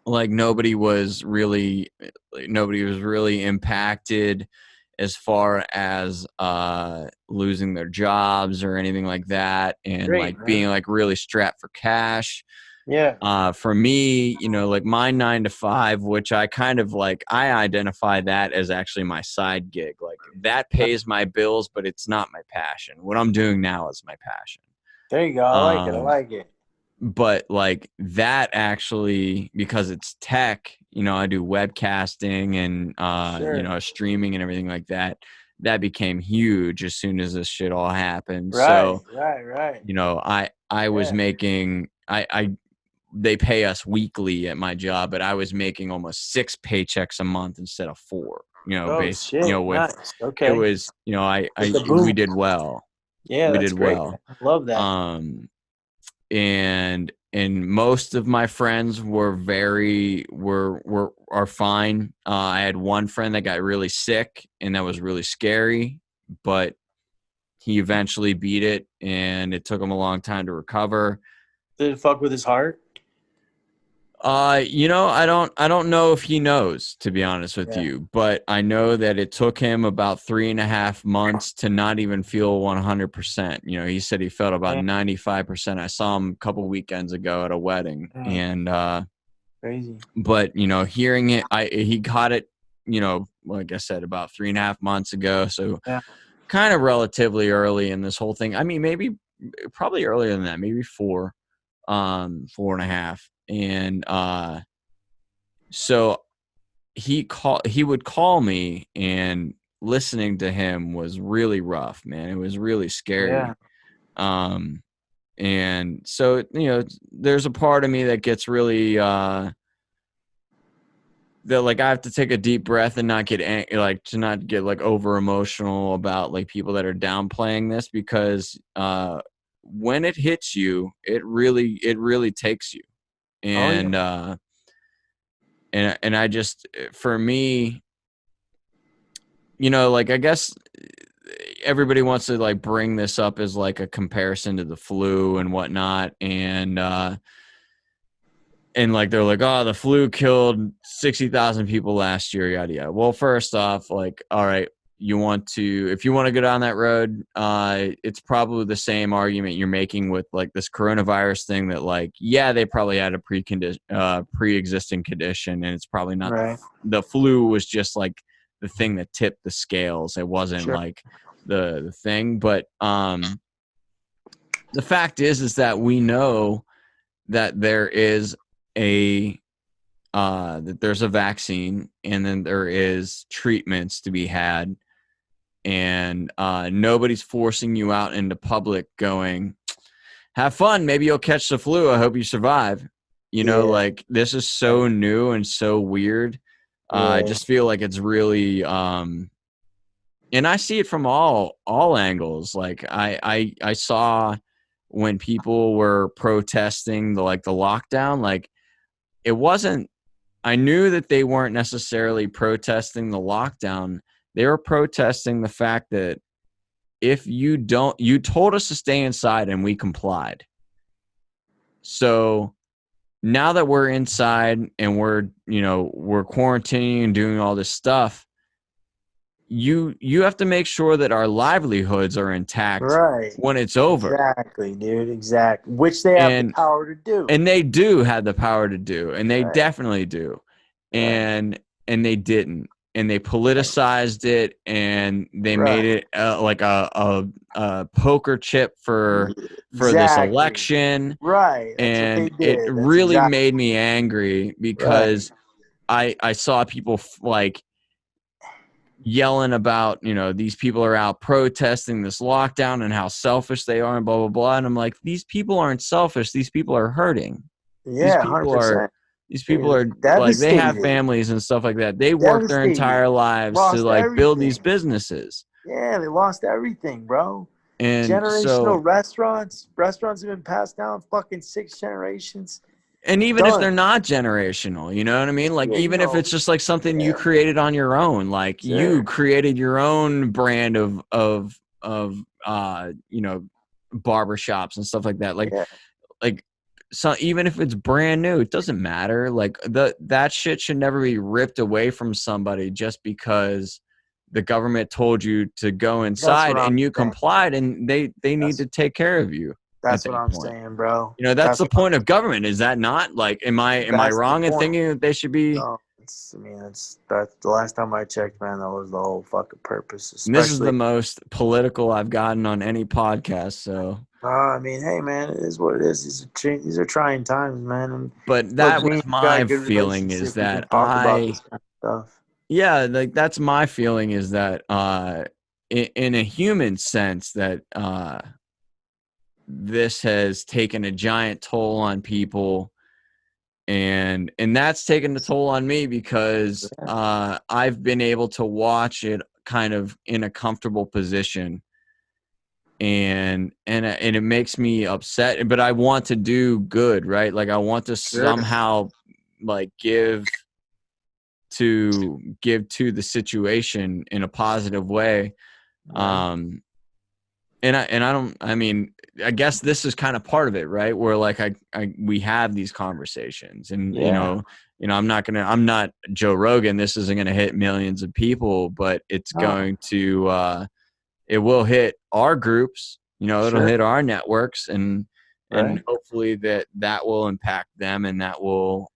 Like nobody was really impacted as far as losing their jobs or anything like that, and being like really strapped for cash. For me, you know, like my 9 to 5, which I kind of like, I identify that as actually my side gig. Like that pays my bills, but it's not my passion. What I'm doing now is my passion. There you go. I like it. But like that actually, because it's tech, you know, I do webcasting and, you know, streaming and everything like that. That became huge as soon as this shit all happened. Right. You know, I was making, they pay us weekly at my job, but I was making almost 6 paychecks a month instead of 4, you know, you know, with, it was, you know, we did well. Yeah. We that's did great. well. I love that. And most of my friends are fine. I had one friend that got really sick, and that was really scary, but he eventually beat it, and it took him a long time to recover. Did it fuck with his heart? You know, I don't know if he knows, to be honest with you, but I know that it took him about 3.5 months to not even feel 100%. You know, he said he felt about 95%. I saw him a couple weekends ago at a wedding, and crazy. But you know, hearing it, he caught it, you know, like I said, about 3.5 months ago, so kind of relatively early in this whole thing. I mean, probably earlier than that, maybe 4.5. And so he would call me, and listening to him was really rough, man. It was really scary. And so, you know, there's a part of me that gets really that like I have to take a deep breath and not get to not get like over emotional about like people that are downplaying this, because when it hits you, it really takes you. And and I just, for me, you know, like I guess everybody wants to like bring this up as like a comparison to the flu and whatnot, and like they're like, oh, the flu killed 60,000 people last year, yada yada. Well, first off, like, all right, if you want to go down that road, it's probably the same argument you're making with like this coronavirus thing, that like, yeah, they probably had a pre-existing condition, and it's probably not the flu was just like the thing that tipped the scales. It wasn't like the thing. But the fact is that we know that there is that there's a vaccine, and then there is treatments to be had, and nobody's forcing you out into public going, have fun, maybe you'll catch the flu, I hope you survive. You know, like this is so new and so weird. I just feel like it's really and I see it from all angles. Like I saw when people were protesting the lockdown, like it wasn't, I knew that they weren't necessarily protesting the lockdown They were protesting the fact that if you don't, you told us to stay inside and we complied. So now that we're inside and we're quarantining and doing all this stuff, you have to make sure that our livelihoods are intact Right. when it's over. Exactly, dude. Exactly. Which they have the power to do. And they do have the power to do, and they Right. definitely do. Right. And they didn't. And they politicized it, and they made it like a poker chip for this election. Right. That's what they And it did. That's really exactly made me angry because I saw people like yelling about, these people are out protesting this lockdown and how selfish they are and blah, blah, blah. And I'm like, these people aren't selfish. These people are hurting. Yeah, 100%. These people are like, they have families and stuff like that. They work their entire lives to like build these businesses. Yeah, they lost everything, bro. And generational restaurants have been passed down fucking 6 generations. And even if they're not generational, you know what I mean? Like, even if it's just like something you created on your own, like you created your own brand of barbershops and stuff like that. Like, so even if it's brand new, it doesn't matter. Like that shit should never be ripped away from somebody just because the government told you to go inside and you complied, and they need to take care of you. That's what I'm saying, bro. That's the point of government. Is that not? Like, am I wrong in thinking that they should be? No, that's the last time I checked, man. That was the whole fucking purpose. This is the most political I've gotten on any podcast. So, I mean, hey, man, it is what it is. These are trying times, man. But that was my feeling. Is that yeah, like that's my feeling. Is that in a human sense that this has taken a giant toll on people, and that's taken a toll on me because I've been able to watch it kind of in a comfortable position, and it makes me upset, but I want to do good, right? Like I want to somehow like give to the situation in a positive way. I guess this is kind of part of it, right? Where like we have these conversations, and I'm not Joe Rogan. This isn't going to hit millions of people, but it's going to, it will hit our groups, it'll hit our networks, and hopefully that will impact them, and that will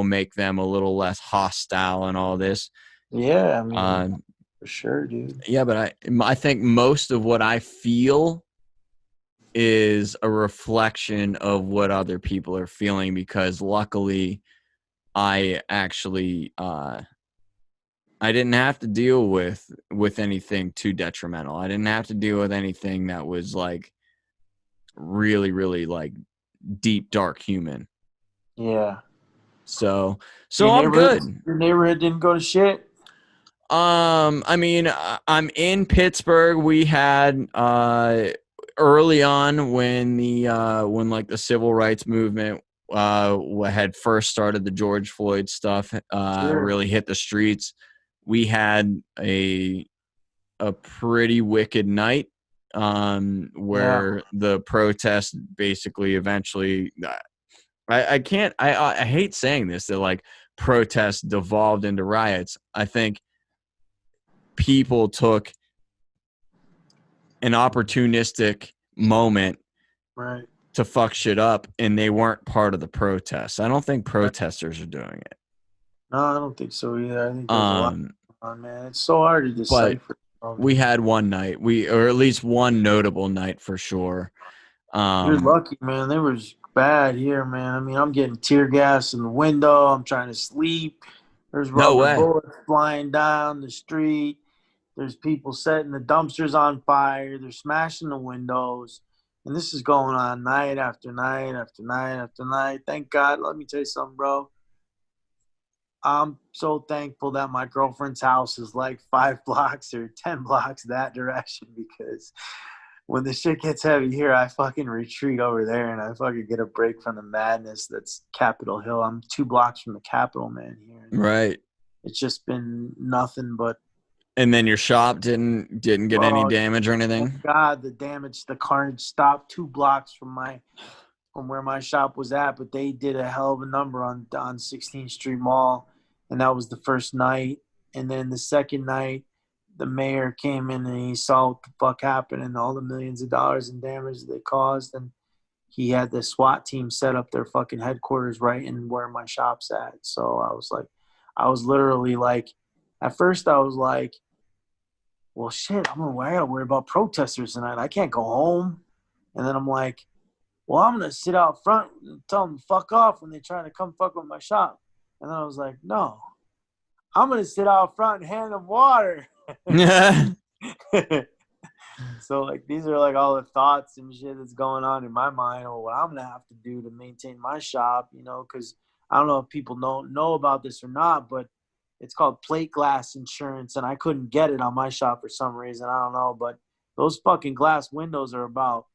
make them a little less hostile and all this. Yeah. I mean, for sure, dude. Yeah, but I think most of what I feel is a reflection of what other people are feeling, because luckily I actually I didn't have to deal with anything too detrimental. I didn't have to deal with anything that was like really, really like deep, dark human. Yeah. So I'm good. Your neighborhood didn't go to shit? I mean, I'm in Pittsburgh. We had early on when the civil rights movement had first started, the George Floyd stuff really hit the streets. We had a pretty wicked night where the protest basically eventually I hate saying this, that like protests devolved into riots. I think people took an opportunistic moment to fuck shit up, and they weren't part of the protests. I don't think protesters are doing it. No, I don't think so either. I think there's a lot going on, man. It's so hard to decipher. We had one night, or at least one notable night for sure. You're lucky, man. They was bad here, man. I mean, I'm getting tear gas in the window. I'm trying to sleep. There's rubber bullets flying down the street. There's people setting the dumpsters on fire. They're smashing the windows. And this is going on night after night after night after night. Thank God. Let me tell you something, bro. I'm so thankful that my girlfriend's house is like 5 blocks or 10 blocks that direction, because when the shit gets heavy here, I fucking retreat over there and I fucking get a break from the madness that's Capitol Hill. I'm 2 blocks from the Capitol, man. Here. Right. it's just been nothing but. And then your shop didn't get any Oh, damage or thank anything? God, the damage, the carnage stopped 2 blocks from where my shop was at, but they did a hell of a number on 16th Street Mall, and that was the first night. And then the second night, the mayor came in and he saw what the fuck happened and all the millions of dollars in damage they caused, and he had the SWAT team set up their fucking headquarters right in where my shop's at. So I was literally like, at first I was like, well, shit, I gotta worry about protesters tonight. I can't go home. And then I'm like, well, I'm gonna sit out front and tell them to fuck off when they try to come fuck with my shop. And then I was like, no, I'm gonna sit out front and hand them water. So like these are like all the thoughts and shit that's going on in my mind, or what I'm gonna have to do to maintain my shop, because I don't know if people know about this or not, but it's called plate glass insurance, and I couldn't get it on my shop for some reason. I don't know, but those fucking glass windows are about,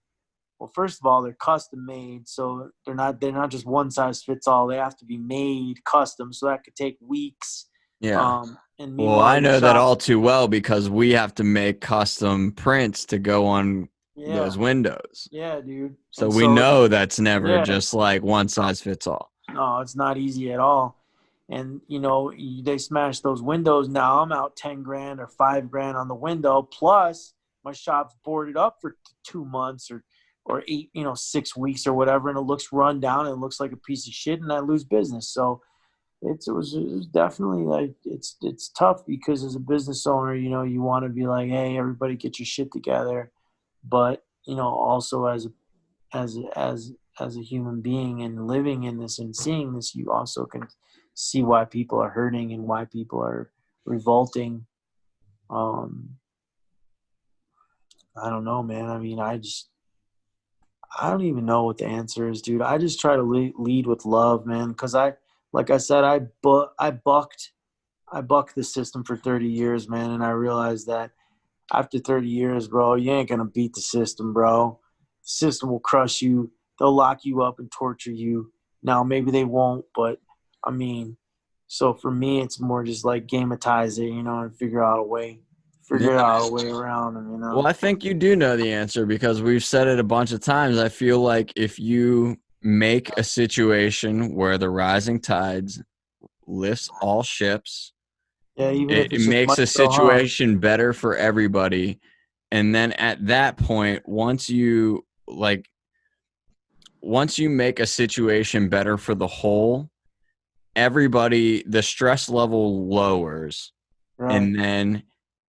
well, first of all, they're custom made, so they're not just one size fits all. They have to be made custom, so that could take weeks. Yeah. And Well, meanwhile, I your know that shop, all too well because we have to make custom prints to go on yeah, those windows. yeah, dude. So And we so, know that's never yeah, just like one size fits all. no, it's not easy at all. And they smashed those windows. Now I'm out 10 grand or 5 grand on the window. Plus, my shop's boarded up for 2 months or 6 weeks or whatever, and it looks run down and it looks like a piece of shit, and I lose business. So it was definitely like it's tough because as a business owner, you want to be like, hey, everybody get your shit together, but also as a human being and living in this and seeing this, you also can see why people are hurting and why people are revolting. Um, I don't know, man. I mean, I don't even know what the answer is, dude. I just try to lead with love, man, because like I said, I bucked the system for 30 years, man, and I realized that after 30 years, bro, you ain't gonna beat the system, bro. The system will crush you. They'll lock you up and torture you. Now, maybe they won't, but I mean, so for me, it's more just like gametize it, and Yeah. figure out a way around them, Well, I think you do know the answer because we've said it a bunch of times. I feel like if you make a situation where the rising tides lifts all ships, Yeah, even if it it's just makes a micro, huh? situation better for everybody. And then at that point, once you make a situation better for the whole, everybody, the stress level lowers, Right. and then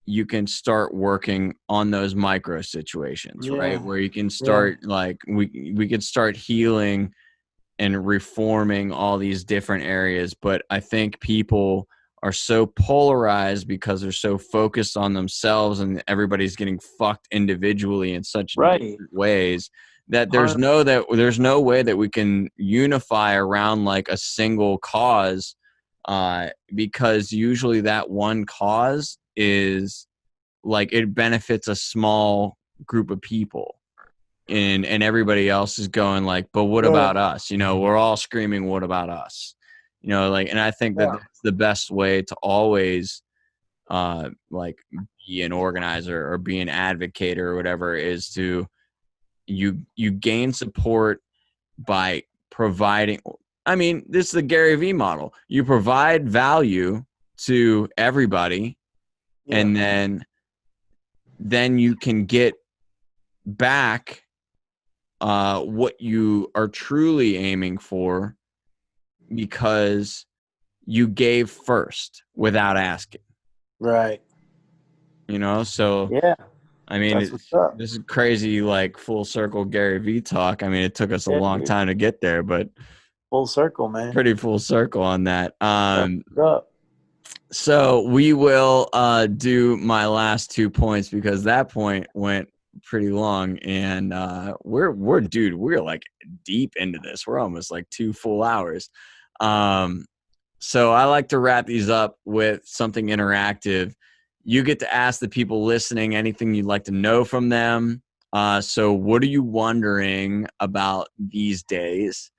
you can start working on those micro situations, right? Yeah. Where you can Yeah. start like we could start healing and reforming all these different areas. But I think people are so polarized because they're so focused on themselves and everybody's getting fucked individually in such Right. different ways that there's 100. no way that we can unify around like a single cause, because usually that one cause is like it benefits a small group of people, and everybody else is going like, but what Right. about us? We're all screaming, what about us? Like, and I think that Yeah. that's the best way to always like be an organizer or be an advocate or whatever, is to you gain support by providing. I mean, this is the Gary Vee model. You provide value to everybody, Yeah. and then you can get back what you are truly aiming for because you gave first without asking. Right. So Yeah. I mean, That's what's up. this is crazy, like full circle Gary Vee talk. I mean, it took us a Yeah, long dude. time to get there, but Full circle, man. pretty full circle on that. That's what's up. So we will do my last 2 points because that point went pretty long, and we're like deep into this. We're almost like 2 full hours. So I like to wrap these up with something interactive. You get to ask the people listening anything you'd like to know from them. So what are you wondering about these days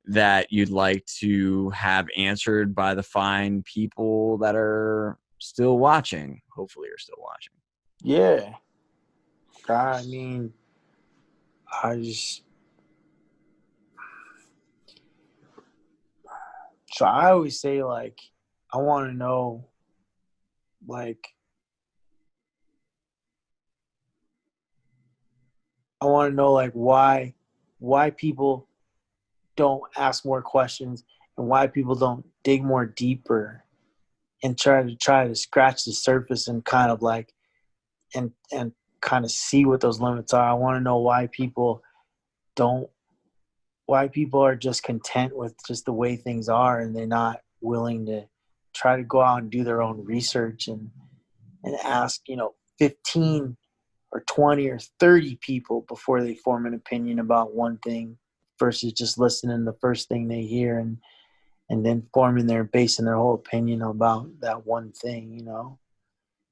that you'd like to have answered by the fine people that are still watching? Hopefully, are still watching. Yeah. I mean, I just so I always say like I want to know like why people don't ask more questions and why people don't dig more deeper and try to scratch the surface and kind of like and kind of see what those limits are. I want to know don't why people are just content with just the way things are and they're not willing to try to go out and do their own research and ask, 15 or 20 or 30 people before they form an opinion about one thing versus just listening to the first thing they hear and then basing their whole opinion about that one thing,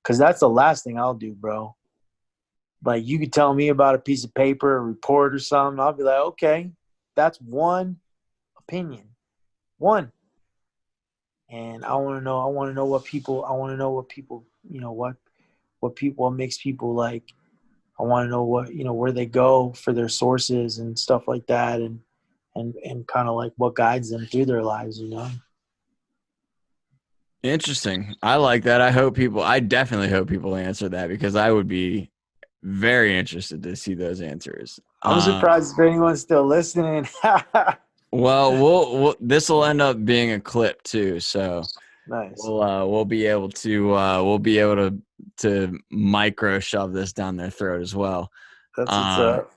because that's the last thing I'll do, bro. Like, you could tell me about a piece of paper, a report or something. I'll be like, okay, that's one opinion. One. And I want to know what people, what makes people like, I want to know where they go for their sources and stuff like that. And kind of like what guides them through their lives, Interesting. I like that. I definitely hope people answer that because I would be very interested to see those answers. I'm surprised if anyone's still listening. Well, this will end up being a clip too, so Nice. we'll be able to micro shove this down their throat as well. That's what's up.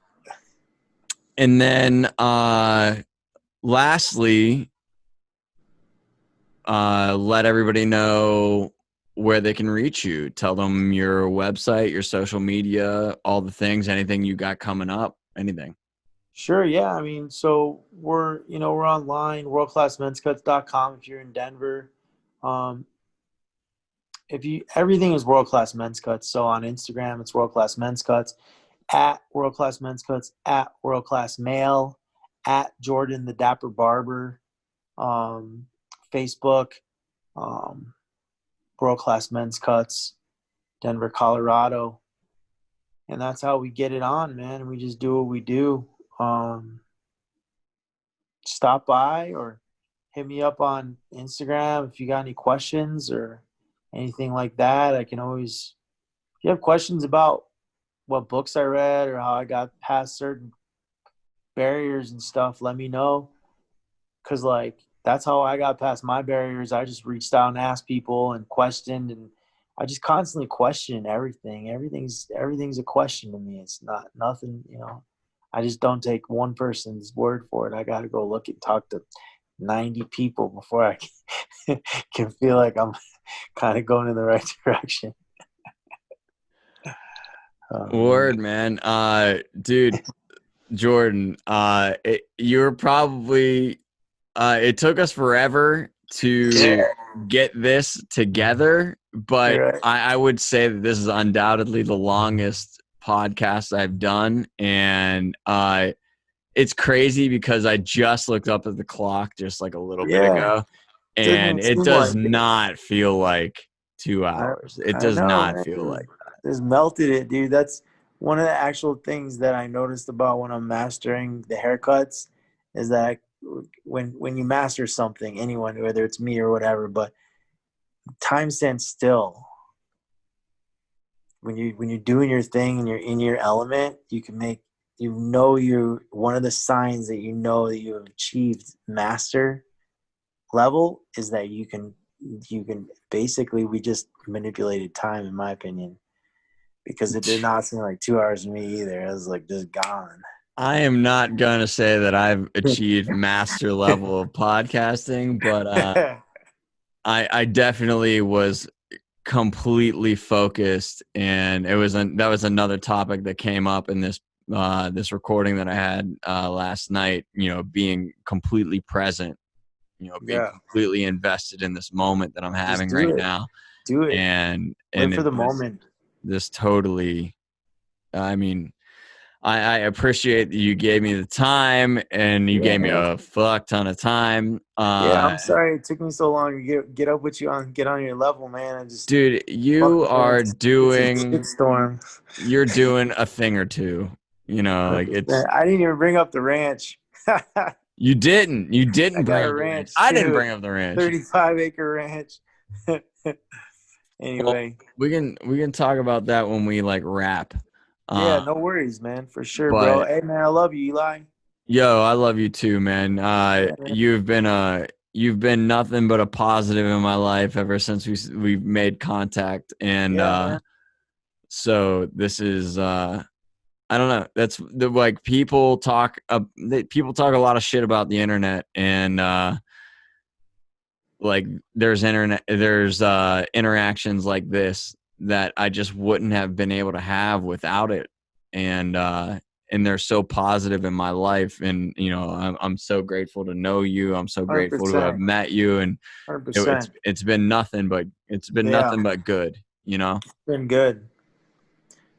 And then lastly, let everybody know where they can reach you. Tell them your website, your social media, all the things, anything you got coming up, anything. Sure, yeah. I mean, so we're online, worldclassmenscuts.com if you're in Denver. Everything is World Class Men's Cuts. So on Instagram, it's World Class Men's Cuts, at World Class Men's Cuts, at World Class Male, at Jordon the Dapper Barber, Facebook, World Class Men's Cuts, Denver, Colorado. And that's how we get it on, man. We just do what we do. Stop by or hit me up on Instagram if you got any questions or anything like that. I can always, if you have questions about what books I read or how I got past certain barriers and stuff, let me know. Cause like, that's how I got past my barriers. I just reached out and asked people and questioned, and I just constantly question everything. Everything's a question to me. It's not nothing, I just don't take one person's word for it. I got to go look and talk to 90 people before I can feel like I'm kind of going in the right direction. Word, man. Dude, Jordan, you're probably it took us forever to get this together, but Right. I would say that this is undoubtedly the longest podcast I've done, and it's crazy because I just looked up at the clock just like a little bit ago, and Doesn't it seem does like it. not feel like 2 hours. It I does know, not man. feel like Just melted it, dude. That's one of the actual things that I noticed about when I'm mastering the haircuts is that when you master something, anyone, whether it's me or whatever, but time stands still. When you're doing your thing and you're in your element, you can make you're one of the signs that that you have achieved master level is that you can basically, we just manipulated time, in my opinion, because it did not seem like 2 hours to me either. It was like just gone. I am not going to say that I've achieved master level of podcasting, but I definitely was completely focused, and that was another topic that came up in this recording that I had last night. Being completely present, being Yeah, completely invested in this moment that I'm just having do right it. now, Do it. and Live for it the was moment. this totally. I mean, I appreciate that you gave me the time, and you Yeah, gave me man. a fuck ton of time. Yeah, I'm sorry it took me so long to get up with you get on your level, man. I just Dude, you fucking man, are it's a doing shitstorm. you're doing a thing or two. You know, like it's 100%. I didn't even bring up the ranch. I you didn't got bring a up the ranch. ranch I didn't too, bring up the ranch. 35-acre ranch. Well, Anyway, we can talk about that when we like wrap. yeah, Uh, no worries, man, for sure, bro. but Hey, man, I love you, Eli. yo, I love you too, man. Yeah, man. You've been nothing but a positive in my life ever since we've made contact, and Yeah, man. so this is I don't know. That's the like people talk a lot of shit about the internet, and like there's interactions like this that I just wouldn't have been able to have without it, and they're so positive in my life, and I'm so grateful to know you. I'm so grateful to have 100%. met you, and it's 100%. it's been nothing but Yeah, good, been good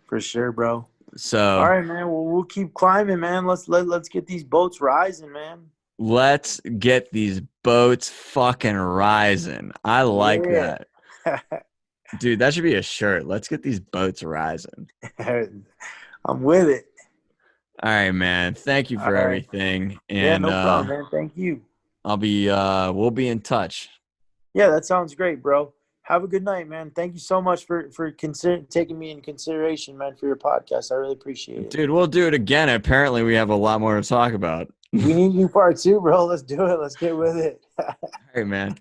for sure, bro. All so right, man. Well, we'll keep climbing, man. Let's get these boats rising, man. let's get these boats fucking rising. I like Yeah. that. Dude, that should be a shirt. Let's get these boats rising. I'm with it. All right, man. Thank you All for right. everything. Yeah, And no problem, man. Thank you. we'll be in touch. Yeah, that sounds great, bro. Have a good night, man. Thank you so much for taking me in consideration, man, for your podcast. I really appreciate it. Dude, we'll do it again. Apparently, we have a lot more to talk about. We need you part two, bro. Let's do it. Let's get with it. All right, man.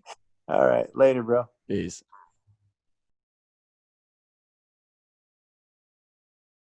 All right. Later, bro. Peace.